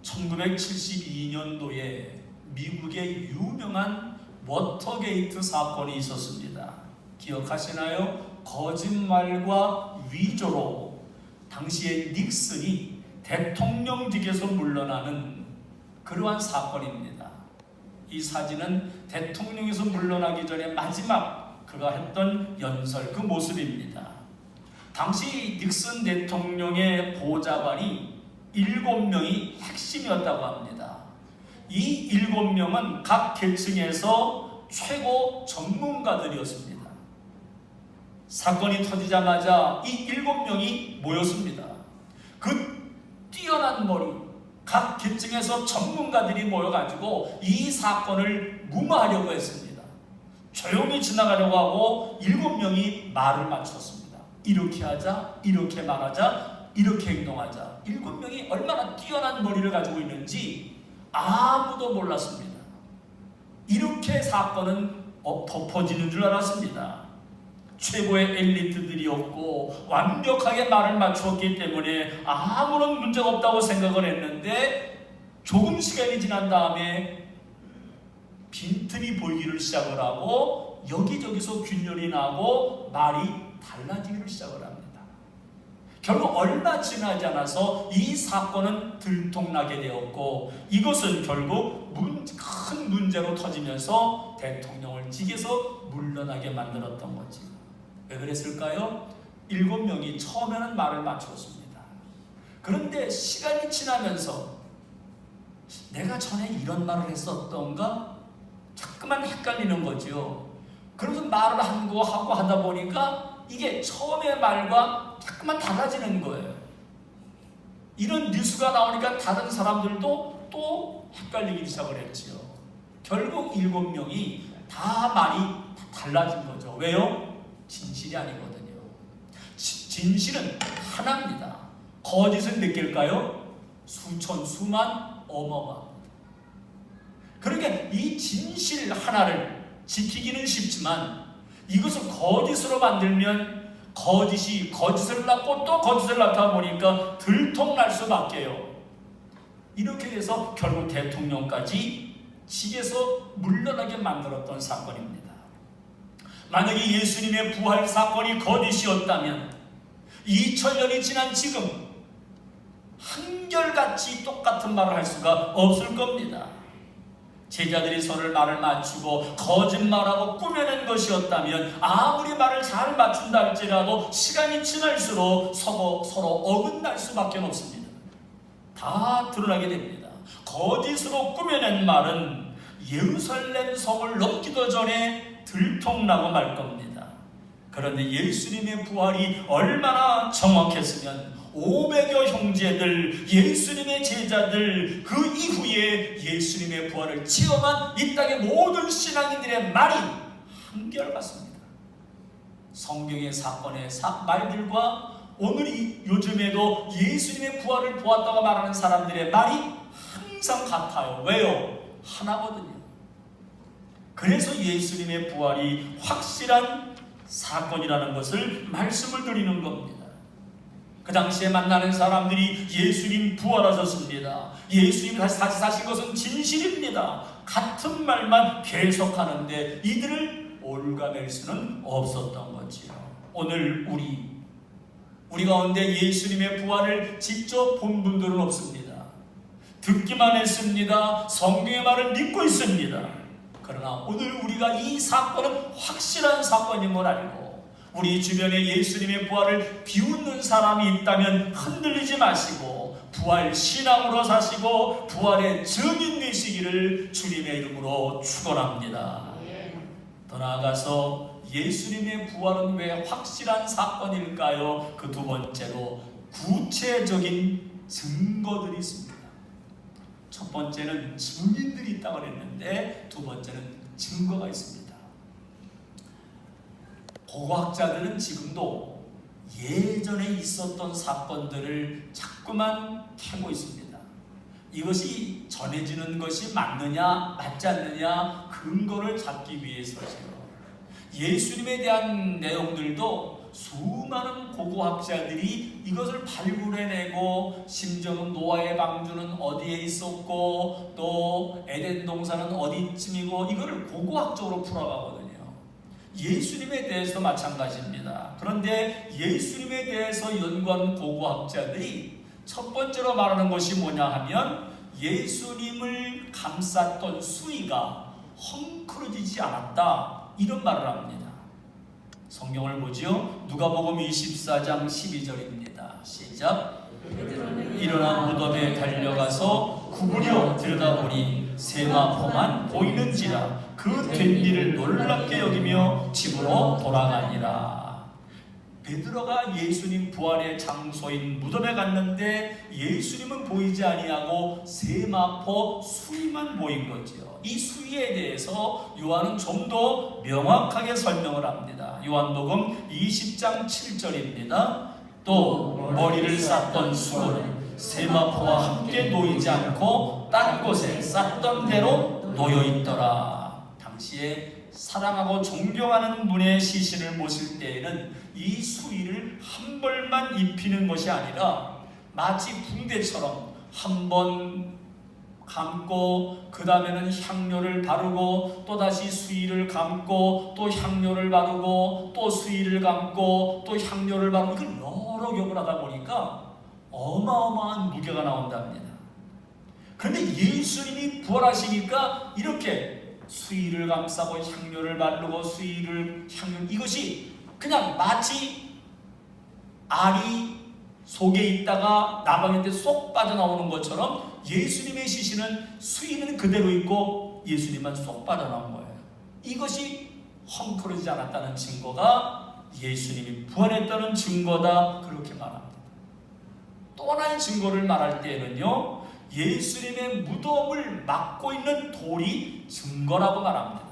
1972년도에 미국의 유명한 워터게이트 사건이 있었습니다. 기억하시나요? 거짓말과 위조로 당시에 닉슨이 대통령직에서 물러나는 그러한 사건입니다. 이 사진은 대통령에서 물러나기 전에 마지막 그가 했던 연설, 그 모습입니다. 당시 닉슨 대통령의 보좌관이 7명이 핵심이었다고 합니다. 이 7명은 각 계층에서 최고 전문가들이었습니다. 사건이 터지자마자 이 7명이 모였습니다. 그 뛰어난 머리, 각 계층에서 전문가들이 모여가지고 이 사건을 무마하려고 했습니다. 조용히 지나가려고 하고 7명이 말을 맞췄습니다. 이렇게 하자, 이렇게 말하자, 이렇게 행동하자. 7명이 얼마나 뛰어난 머리를 가지고 있는지 아무도 몰랐습니다. 이렇게 사건은 덮어지는 줄 알았습니다. 최고의 엘리트들이었고 완벽하게 말을 맞추었기 때문에 아무런 문제가 없다고 생각을 했는데, 조금 시간이 지난 다음에 빈틈이 보이기를 시작을 하고 여기저기서 균열이 나고 말이 달라지기를 시작을 합니다. 결국 얼마 지나지 않아서 이 사건은 들통나게 되었고, 이것은 결국 큰 문제로 터지면서 대통령을 직에서 물러나게 만들었던 거지. 왜 그랬을까요? 7명이 처음에는 말을 맞추었습니다. 그런데 시간이 지나면서 내가 전에 이런 말을 했었던가? 자꾸만 헷갈리는 거죠. 그래서 말을 하고 하다 보니까 이게 처음의 말과 자꾸만 달라지는 거예요. 이런 뉴스가 나오니까 다른 사람들도 또 헷갈리기 시작을 했지요. 결국 7명이 다 말이 달라진 거죠. 왜요? 진실이 아니거든요. 진실은 하나입니다. 거짓은 몇 개일까요? 수천, 수만, 어마어마합니다. 그러니까 이 진실 하나를 지키기는 쉽지만 이것을 거짓으로 만들면 거짓이 거짓을 낳고 또 거짓을 낳다 보니까 들통날 수밖에요. 이렇게 돼서 결국 대통령까지 직에서 물러나게 만들었던 사건입니다. 만약에 예수님의 부활 사건이 거짓이었다면 2000년이 지난 지금 한결같이 똑같은 말을 할 수가 없을 겁니다. 제자들이 서로 말을 맞추고 거짓말하고 꾸며낸 것이었다면 아무리 말을 잘 맞춘다 할지라도 시간이 지날수록 서로 어긋날 수밖에 없습니다. 다 드러나게 됩니다. 거짓으로 꾸며낸 말은 예루살렘 성을 넘기도 전에 들통나고 말 겁니다. 그런데 예수님의 부활이 얼마나 정확했으면 500여 형제들, 예수님의 제자들, 그 이후에 예수님의 부활을 체험한 이 땅의 모든 신앙인들의 말이 한결같습니다. 성경의 사건의 말들과 오늘 요즘에도 예수님의 부활을 보았다고 말하는 사람들의 말이 항상 같아요. 왜요? 하나거든요. 그래서 예수님의 부활이 확실한 사건이라는 것을 말씀을 드리는 겁니다. 그 당시에 만나는 사람들이 예수님 부활하셨습니다. 예수님 다시 사신 것은 진실입니다. 같은 말만 계속하는데 이들을 올가맬 수는 없었던 거지요. 오늘 우리 가운데 예수님의 부활을 직접 본 분들은 없습니다. 듣기만 했습니다. 성경의 말을 믿고 있습니다. 그러나 오늘 우리가 이 사건은 확실한 사건임을 알고 우리 주변에 예수님의 부활을 비웃는 사람이 있다면 흔들리지 마시고 부활 신앙으로 사시고 부활의 증인 되시기를 주님의 이름으로 축원합니다. 더 나아가서 예수님의 부활은 왜 확실한 사건일까요? 그 두 번째로 구체적인 증거들이 있습니다. 첫 번째는 증인들이 있다고 했는데 두 번째는 증거가 있습니다. 고고학자들은 지금도 예전에 있었던 사건들을 자꾸만 캐고 있습니다. 이것이 전해지는 것이 맞느냐 맞지 않느냐 근거를 찾기 위해서죠. 예수님에 대한 내용들도 수많은 고고학자들이 이것을 발굴해내고 심지어는 노아의 방주는 어디에 있었고 또 에덴 동산은 어디쯤이고 이거를 고고학적으로 풀어가거든요. 예수님에 대해서 마찬가지입니다. 그런데 예수님에 대해서 연구하는 고고학자들이 첫 번째로 말하는 것이 뭐냐 하면 예수님을 감쌌던 수위가 헝클어지지 않았다 이런 말을 합니다. 성경을 보죠. 누가복음 24장 12절입니다. 시작. 일어나 무덤에 달려가서 구부려 들여다보니 세마포만 보이는지라 그 된 일을 놀랍게 여기며 집으로 돌아가니라. 베드로가 예수님 부활의 장소인 무덤에 갔는데 예수님은 보이지 아니하고 세마포 수위만 보인 거죠. 이 수위에 대해서 요한은 좀 더 명확하게 설명을 합니다. 요한복음 20장 7절입니다. 또 머리를 쌌던 수고는 세마포와 함께 놓이지 않고 딴 곳에 쌌던 대로 놓여 있더라. 당시에 사랑하고 존경하는 분의 시신을 모실 때에는 이 수의를 한 벌만 입히는 것이 아니라 마치 붕대처럼 한 번 감고 그 다음에는 향료를 바르고 또다시 수의를 감고 또 향료를 바르고 또 수의를 감고 또 향료를 바르고 이걸 여러 겹을 하다 보니까 어마어마한 무게가 나온답니다. 그런데 예수님이 부활하시니까 이렇게 수의를 감싸고 향료를 바르고 향료 이것이 그냥 마치 알이 속에 있다가 나방일 때 쏙 빠져나오는 것처럼 예수님의 시신은 수의는 그대로 있고 예수님만 쏙 빠져나온 거예요. 이것이 헝클어지지 않았다는 증거가 예수님이 부활했다는 증거다, 그렇게 말합니다. 또 하나의 증거를 말할 때에는요, 예수님의 무덤을 막고 있는 돌이 증거라고 말합니다.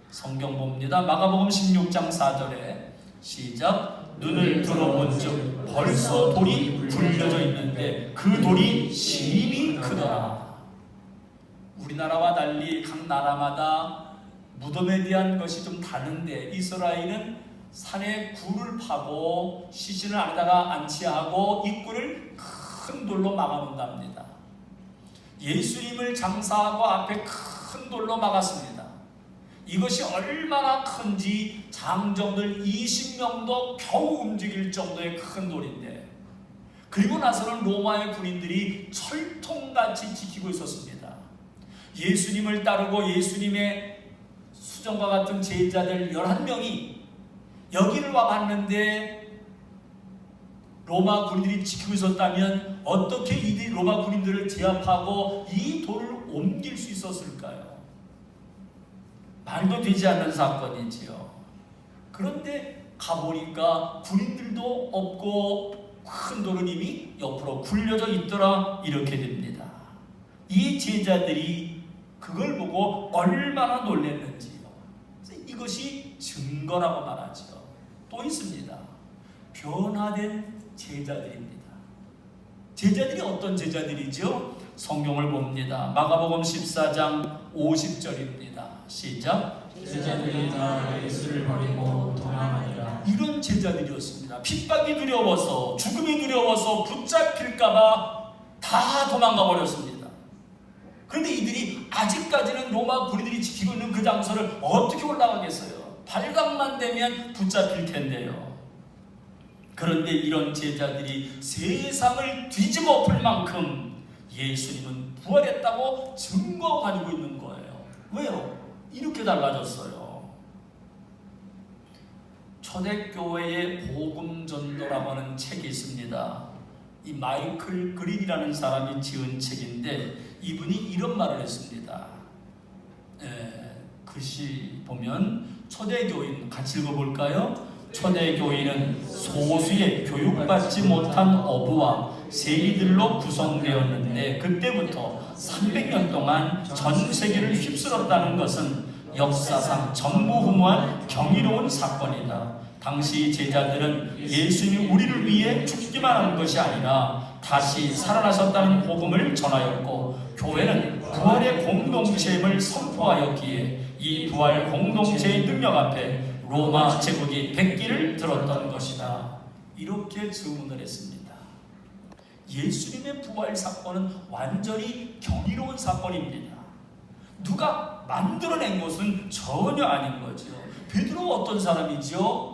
성경 봅니다. 마가복음 16장 4절에 시작. 눈을 들어본즉 벌써 돌이 굴려져 있는데 그 돌이 심히 크더라. 우리나라와 달리 각 나라마다 무덤에 대한 것이 좀 다른데 이스라엘은 산에 굴을 파고 시신을 안에다가 안치하고 입구를 큰 돌로 막아놓는답니다. 예수님을 장사하고 앞에 큰 돌로 막았습니다. 이것이 얼마나 큰지 장정들 20명도 겨우 움직일 정도의 큰 돌인데, 그리고 나서는 로마의 군인들이 철통같이 지키고 있었습니다. 예수님을 따르고 예수님의 수정과 같은 제자들 11명이 여기를 와봤는데 로마 군인들이 지키고 있었다면 어떻게 이들이 로마 군인들을 제압하고 이 돌을 옮길 수 있었을까요? 말도 되지 않는 사건이지요. 그런데 가보니까 군인들도 없고 큰 돌은 이미 옆으로 굴려져 있더라, 이렇게 됩니다. 이 제자들이 그걸 보고 얼마나 놀랐는지요. 이것이 증거라고 말하죠. 또 있습니다. 변화된 제자들입니다. 제자들이 어떤 제자들이죠? 성경을 봅니다. 마가복음 14장 50절입니다. 시작. 제자들이 다 예수를 버리고 도망하니라. 이런 제자들이었습니다. 핍박이 두려워서, 죽음이 두려워서 붙잡힐까봐 다 도망가 버렸습니다. 그런데 이들이 아직까지는 로마 군인들이 지키고 있는 그 장소를 어떻게 올라가겠어요? 발각만 되면 붙잡힐 텐데요. 그런데 이런 제자들이 세상을 뒤집어 엎을 만큼 예수님은 부활했다고 증거 가지고 있는 거예요. 왜요? 이렇게 달라졌어요. 초대교회의 복음전도라고 하는 책이 있습니다. 이 마이클 그린이라는 사람이 지은 책인데 이분이 이런 말을 했습니다. 글씨 보면 초대교인 같이 읽어볼까요? 초대교인은 소수의 교육받지 못한 어부와 세리들로 구성되었는데 그때부터 300년 동안 전 세계를 휩쓸었다는 것은 역사상 전무후무한 경이로운 사건이다. 당시 제자들은 예수님이 우리를 위해 죽기만 한 것이 아니라 다시 살아나셨다는 복음을 전하였고, 교회는 부활의 공동체임을 선포하였기에 이 부활 공동체의 능력 앞에 로마 제국이 백기를 들었던 것이다. 이렇게 증언을 했습니다. 예수님의 부활 사건은 완전히 경이로운 사건입니다. 누가 만들어낸 것은 전혀 아닌 거죠. 베드로가 어떤 사람이죠?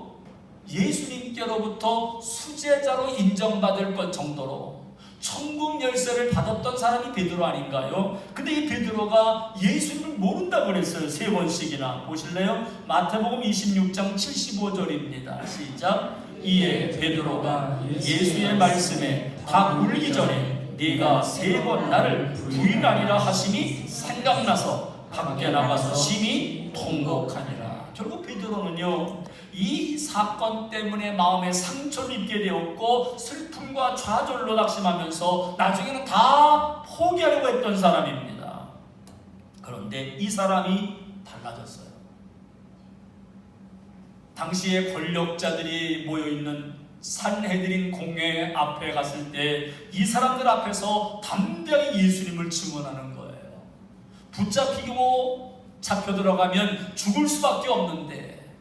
예수님께로부터 수제자로 인정받을 것 정도로 천국 열쇠를 받았던 사람이 베드로 아닌가요? 근데 이 베드로가 예수님을 모른다고 그랬어요. 3번씩이나. 보실래요? 마태복음 26장 75절입니다. 시작. 이에 베드로가 예수의 말씀에 다 울기 전에 네가 3번 나를 부인하리라 하심이 생각나서 밖에 나가서 심히 통곡하니라. 결국 베드로는요, 이 사건 때문에 마음에 상처를 입게 되었고 슬픔과 좌절로 낙심하면서 나중에는 다 포기하려고 했던 사람입니다. 그런데 이 사람이 달라졌어요. 당시에 권력자들이 모여있는 산헤드린 공회 앞에 갔을 때 이 사람들 앞에서 담대하게 예수님을 증언하는 거예요. 붙잡히고 잡혀 들어가면 죽을 수밖에 없는데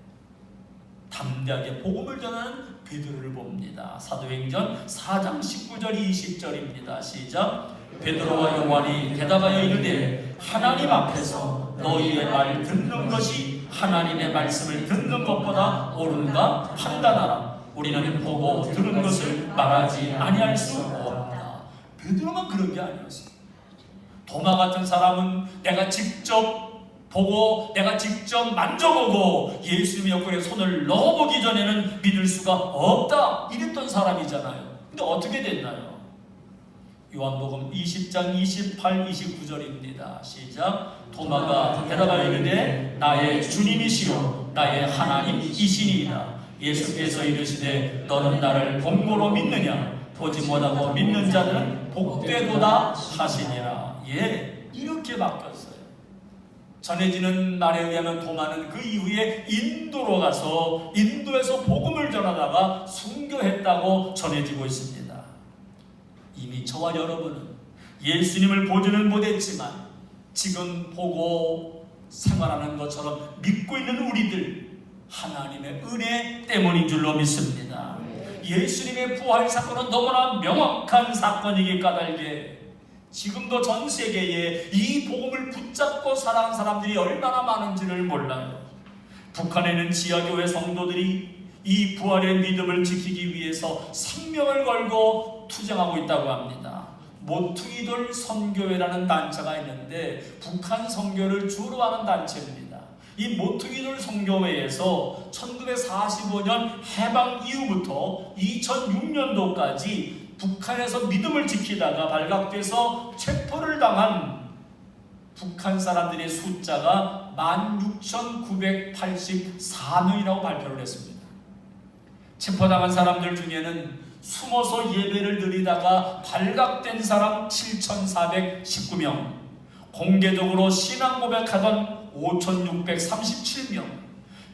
담대하게 복음을 전하는 베드로를 봅니다. 사도행전 4장 19절 20절입니다. 시작. 베드로와 요한이 대답하여 이르되 하나님 앞에서 너희의 말 듣는 것이 하나님의 말씀을 듣는 것보다 옳은가 판단하라. 우리는 보고 들은 것을 말하지 아니할 수 없다. 베드로만 그런 게 아니었어요. 도마 같은 사람은 내가 직접 보고 내가 직접 만져보고 예수님의 옆구리에 손을 넣어보기 전에는 믿을 수가 없다 이랬던 사람이잖아요. 근데 어떻게 됐나요? 요한복음 20장 28, 29절입니다. 시작. 도마가 대답하여 이르되 나의 주님이시요 나의 하나님이시니이다. 예수께서 이르시되 너는 나를 본고로 믿느냐? 보지 못하고 믿는 자들은 복되도다 하시니라. 예, 이렇게 바뀌었어요. 전해지는 말에 의하면 도마는 그 이후에 인도로 가서 인도에서 복음을 전하다가 순교했다고 전해지고 있습니다. 이미 저와 여러분은 예수님을 보지는 못했지만 지금 보고 생활하는 것처럼 믿고 있는 우리들 하나님의 은혜 때문인 줄로 믿습니다. 예수님의 부활 사건은 너무나 명확한 사건이기 까닭에 지금도 전 세계에 이 복음을 붙잡고 살아가는 사람들이 얼마나 많은지를 몰라요. 북한에는 지하교회 성도들이 이 부활의 믿음을 지키기 위해서 생명을 걸고 투쟁하고 있다고 합니다. 모퉁이돌 선교회라는 단체가 있는데 북한 선교를 주로 하는 단체입니다. 이 모퉁이돌 선교회에서 1945년 해방 이후부터 2006년도까지 북한에서 믿음을 지키다가 발각돼서 체포를 당한 북한 사람들의 숫자가 16,984명이라고 발표를 했습니다. 체포당한 사람들 중에는 숨어서 예배를 드리다가 발각된 사람 7,419명, 공개적으로 신앙 고백하던 5,637명,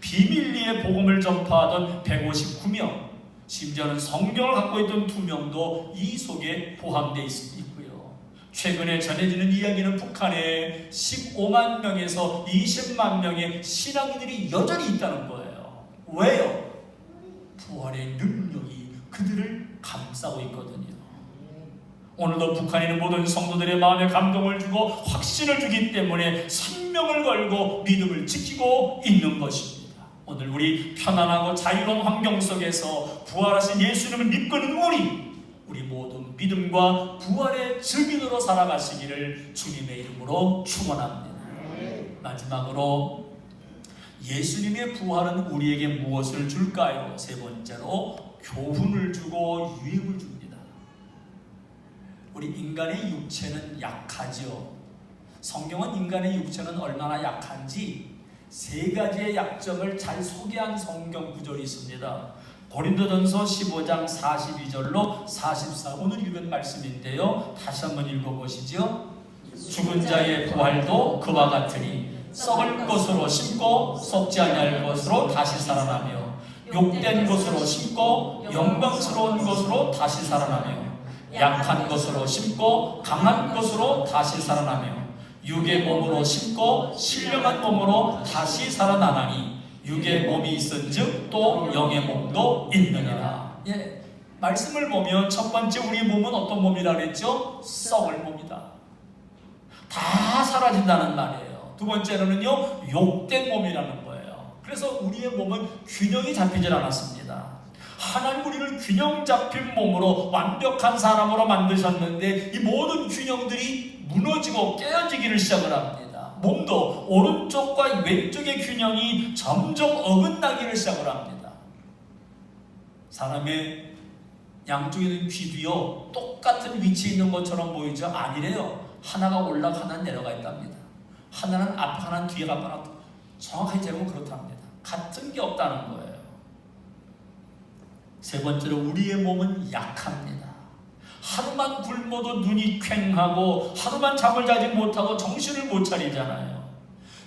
비밀리에 복음을 전파하던 159명, 심지어는 성경을 갖고 있던 2명도 이 속에 포함되어 있고요. 최근에 전해지는 이야기는 북한에 15만 명에서 20만 명의 신앙인들이 여전히 있다는 거예요. 왜요? 부활의 능력이 그들을 감싸고 있거든요. 오늘도 북한에 있는 모든 성도들의 마음에 감동을 주고 확신을 주기 때문에 생명을 걸고 믿음을 지키고 있는 것입니다. 오늘 우리 편안하고 자유로운 환경 속에서 부활하신 예수님을 믿고 있는 우리 모두 믿음과 부활의 증인으로 살아가시기를 주님의 이름으로 축원합니다. 마지막으로 예수님의 부활은 우리에게 무엇을 줄까요? 세 번째로 교훈을 주고 유익을 줍니다. 우리 인간의 육체는 약하죠. 성경은 인간의 육체는 얼마나 약한지 세 가지의 약점을 잘 소개한 성경 구절이 있습니다. 고린도전서 15장 42절로 44, 오늘 읽은 말씀인데요. 다시 한번 읽어보시죠. 죽은 자의 부활도 그와 같으니 썩을 것으로 심고 썩지 아니할 것으로 다시 살아나며 욕된 것으로 심고 영광스러운 것으로 다시 살아나며 약한 것으로 심고 강한 것으로 다시 살아나며 육의 몸으로 심고 신령한 몸으로 다시 살아나나니 육의 몸이 있은즉 또 영의 몸도 있느니라. 예, 말씀을 보면 첫 번째 우리 몸은 어떤 몸이라 그랬죠? 썩을 몸이다. 다 사라진다는 말이에요. 두 번째로는요, 욕된 몸이라는 거예요. 그래서 우리의 몸은 균형이 잡히질 않았습니다. 하나님 우리를 균형 잡힌 몸으로 완벽한 사람으로 만드셨는데 이 모든 균형들이 무너지고 깨어지기를 시작을 합니다. 몸도 오른쪽과 왼쪽의 균형이 점점 어긋나기를 시작을 합니다. 사람의 양쪽에 있는 귀도요 똑같은 위치에 있는 것처럼 보이죠? 아니래요. 하나가 올라가 하나는 내려가 있답니다. 하나는 앞에 하나는 뒤에 가거나 정확하게 재보면 그렇답니다. 같은 게 없다는 거예요. 세 번째로 우리의 몸은 약합니다. 하루만 굶어도 눈이 퀭하고 하루만 잠을 자지 못하고 정신을 못 차리잖아요.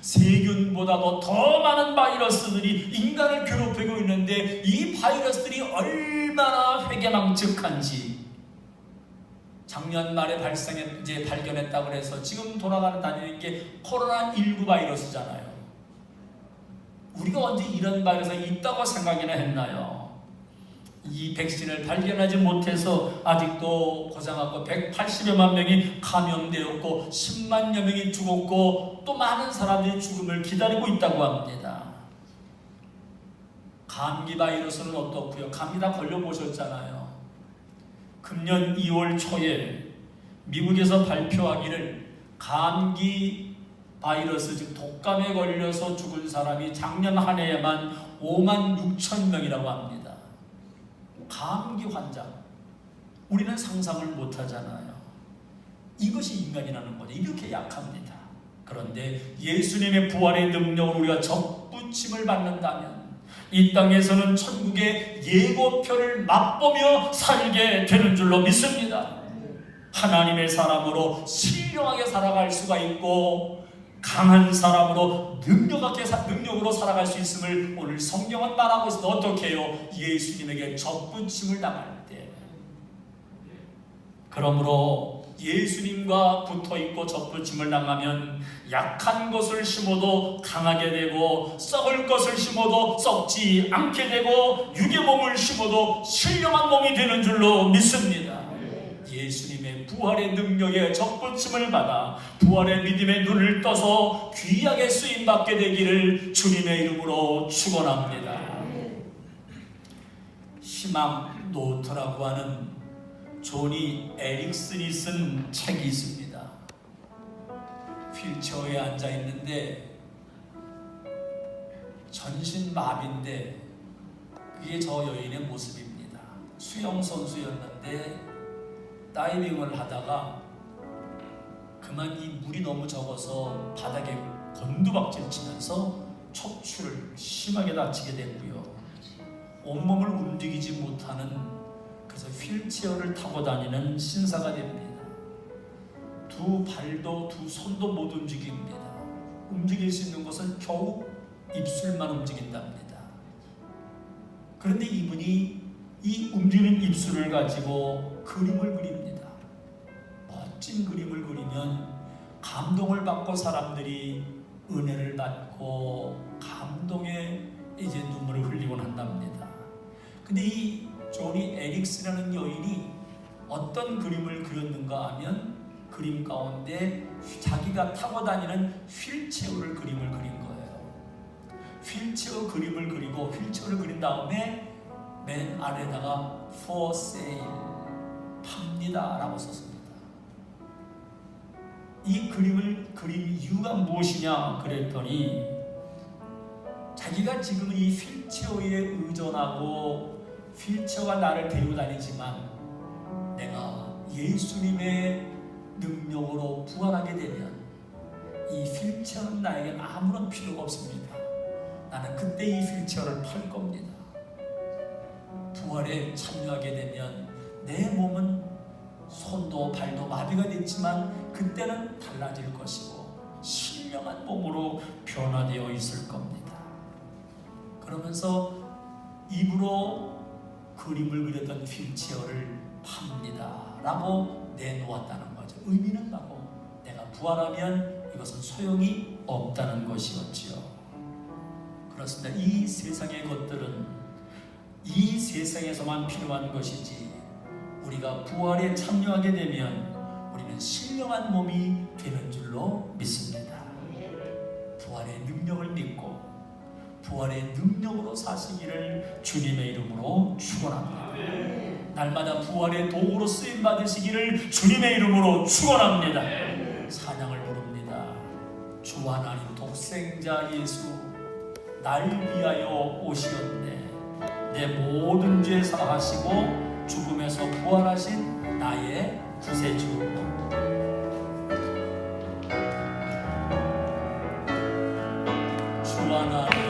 세균보다도 더 많은 바이러스들이 인간을 괴롭히고 있는데 이 바이러스들이 얼마나 회개망측한지 작년 말에 발견했다고 해서 지금 다니는 게 코로나19 바이러스잖아요. 우리가 언제 이런 바이러스가 있다고 생각이나 했나요? 이 백신을 발견하지 못해서 아직도 고생하고 180여만 명이 감염되었고 10만여 명이 죽었고 또 많은 사람들이 죽음을 기다리고 있다고 합니다. 감기 바이러스는 어떻고요? 감기 다 걸려보셨잖아요. 금년 2월 초에 미국에서 발표하기를 감기 바이러스 즉 독감에 걸려서 죽은 사람이 작년 한 해에만 5만 6천 명이라고 합니다. 감기 환자. 우리는 상상을 못하잖아요. 이것이 인간이라는 거죠. 이렇게 약합니다. 그런데 예수님의 부활의 능력으로 우리가 접붙임을 받는다면 이 땅에서는 천국의 예고표를 맛보며 살게 되는 줄로 믿습니다. 하나님의 사람으로 신령하게 살아갈 수가 있고 강한 사람으로 능력으로 살아갈 수 있음을 오늘 성경은 말하고 있습니다. 어떻게 해요? 예수님에게 접붙임을 당할 때. 그러므로 예수님과 붙어있고 접붙임을 당하면 약한 것을 심어도 강하게 되고 썩을 것을 심어도 썩지 않게 되고 육의 몸을 심어도 신령한 몸이 되는 줄로 믿습니다. 예수님의 부활의 능력에 접붙임을 받아 부활의 믿음의 눈을 떠서 귀하게 쓰임받게 되기를 주님의 이름으로 축원합니다. 희망 노트라고 하는 조니 에릭슨이 쓴 책이 있습니다. 휠체어에 앉아 있는데 전신 마비인데 그게 저 여인의 모습입니다. 수영 선수였는데 다이빙을 하다가 그만 이 물이 너무 적어서 바닥에 곤두박질 치면서 척추를 심하게 다치게 됐고요. 온몸을 움직이지 못하는 그래서 휠체어를 타고 다니는 신사가 됩니다. 두 발도 두 손도 못 움직입니다. 움직일 수 있는 것은 겨우 입술만 움직인답니다. 그런데 이분이 이 움직이는 입술을 가지고 그림을 그립니다. 멋진 그림을 그리면 감동을 받고 사람들이 은혜를 받고 감동의 이제 눈물을 흘리곤 한답니다. 근데 이 조니 에릭스라는 여인이 어떤 그림을 그렸는가 하면 그림 가운데 자기가 타고 다니는 휠체어를 그림을 그린 거예요. 휠체어 그림을 그리고 휠체어를 그린 다음에 맨 아래다가 for sale 팝니다 라고 썼습니다. 이 그림을 그린 이유가 무엇이냐 그랬더니 자기가 지금 이 휠체어에 의존하고 휠체어가 나를 데리고 다니지만 내가 예수님의 능력으로 부활하게 되면 이 휠체어는 나에겐 아무런 필요가 없습니다. 나는 그때 이 휠체어를 팔 겁니다. 부활에 참여하게 되면 내 몸은 손도 발도 마비가 됐지만 그때는 달라질 것이고 신령한 몸으로 변화되어 있을 겁니다. 그러면서 입으로 그림을 그렸던 휠체어를 팝니다 라고 내놓았다는 거죠. 의미는 뭐고 내가 부활하면 이것은 소용이 없다는 것이었지요. 그렇습니다. 이 세상의 것들은 이 세상에서만 필요한 것이지 우리가 부활에 참여하게 되면 우리는 신령한 몸이 되는 줄로 믿습니다. 부활의 능력을 믿고 부활의 능력으로 사시기를 주님의 이름으로 축원합니다. 날마다 부활의 도구로 쓰임 받으시기를 주님의 이름으로 축원합니다. 찬양을 부릅니다. 주 하나님 독생자 예수 날 위하여 오시었네. 내 모든 죄 사하시고 죽음에서 부활하신 나의 구세주. 주 하나님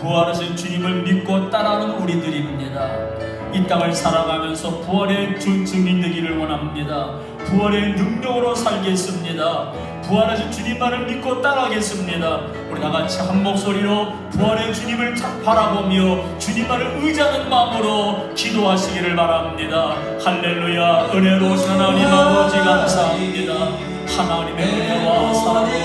부활하신 주님을 믿고 따라하는 우리들입니다. 이 땅을 살아가면서 부활의 주 증인 되기를 원합니다. 부활의 능력으로 살겠습니다. 부활하신 주님만을 믿고 따라가겠습니다. 우리 다같이 한 목소리로 부활의 주님을 바라보며 주님만을 의지하는 마음으로 기도하시기를 바랍니다. 할렐루야. 은혜로우신 하나님 아버지 감사합니다. 하나님의 은혜와 사랑으로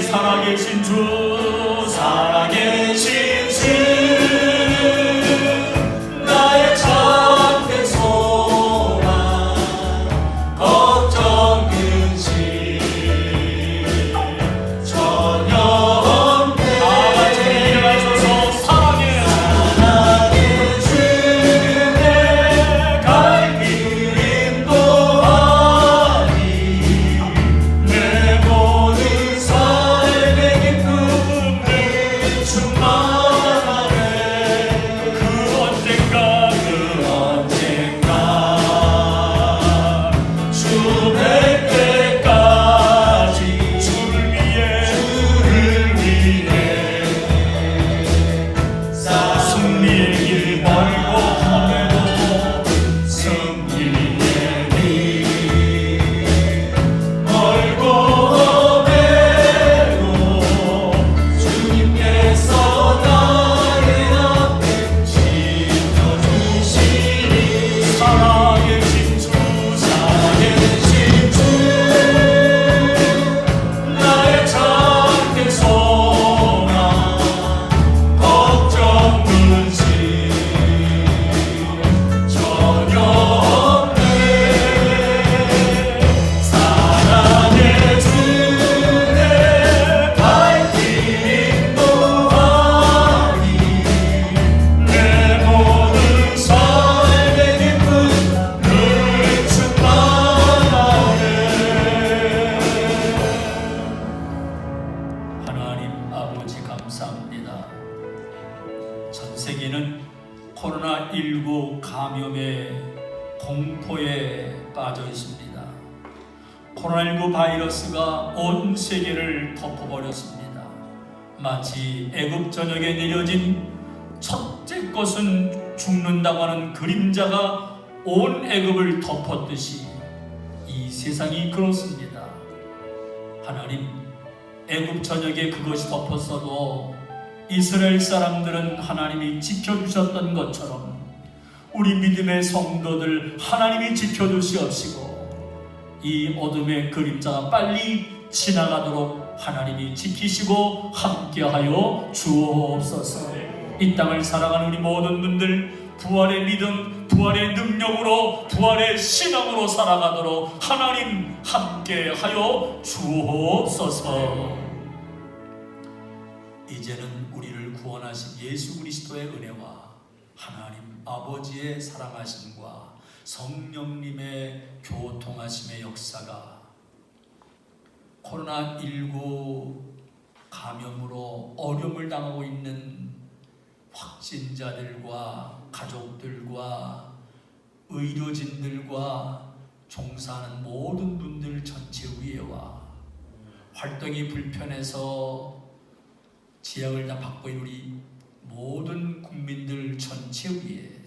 살아계신 주, 살아계신 주, 나의 참된 소망, 걱정 근심 전혀 없네. 다같이 일어나셔서 사랑의 주님의 갈 길 인도하니 내 모든 삶의 기쁨을 충만하네. 그 언젠가 주 뵐 때까지 주를 위해 승리의 길 멀고 험해도 승리의 길 멀고 험해도 주님께서 나의 앞에 지켜주시니 살아계신 주, 살아계신 주, 나의 참된 소망, 걱정 근심 전혀 없네. 사랑의 주내 갈 길 인도하니 내 모든 삶의 기쁨 늘 충만하네. 하나님 아버지 감사합니다. 전 세계는 코로나19 감염의 공포에 빠져 있습니다. 코로나19 바이러스가 온 세계를 덮어버렸습니다. 마치 애굽 전역에 내려진 첫째 것은 죽는다고 하는 그림자가 온 애굽을 덮었듯이 이 세상이 그렇습니다. 하나님, 애굽 전역에 그것이 덮었어도 이스라엘 사람들은 하나님이 지켜주셨던 것처럼 우리 믿음의 성도들 하나님이 지켜주시옵시고 이 어둠의 그림자가 빨리 지나가도록 하나님이 지키시고 함께하여 주옵소서. 이 땅을 살아가는 우리 모든 분들 부활의 믿음, 부활의 능력으로, 부활의 신앙으로 살아가도록 하나님 함께하여 주옵소서. 이제는 우리를 구원하신 예수 그리스도의 은혜와 하나님 아버지의 사랑하심과 성령님의 교통하심의 역사가 코로나19 감염으로 어려움을 당하고 있는 확진자들과 가족들과 의료진들과 종사하는 모든 분들 전체 위에와 활동이 불편해서 제약을 다 받고 있는 우리 모든 국민들 전체 위에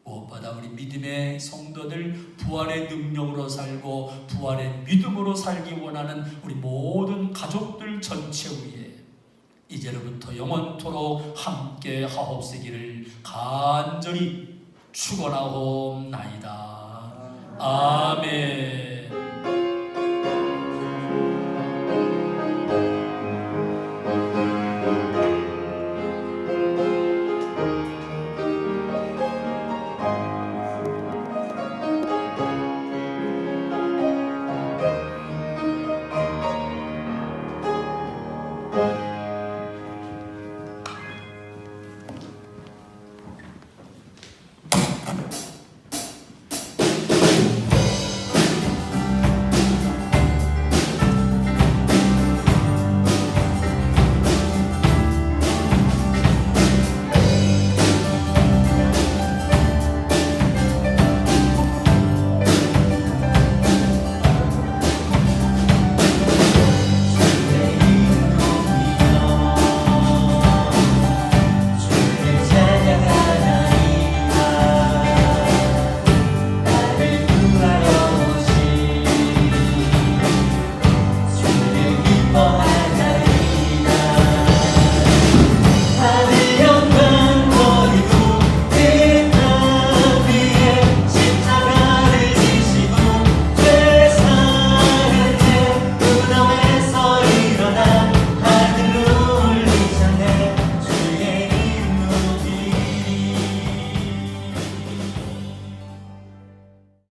무엇보다 우리 믿음의 성도들 부활의 능력으로 살고 부활의 믿음으로 살기 원하는 우리 모든 가족들 전체 위에 이제로부터 영원토록 함께 하옵시기를 간절히 축원하옵나이다. 아멘.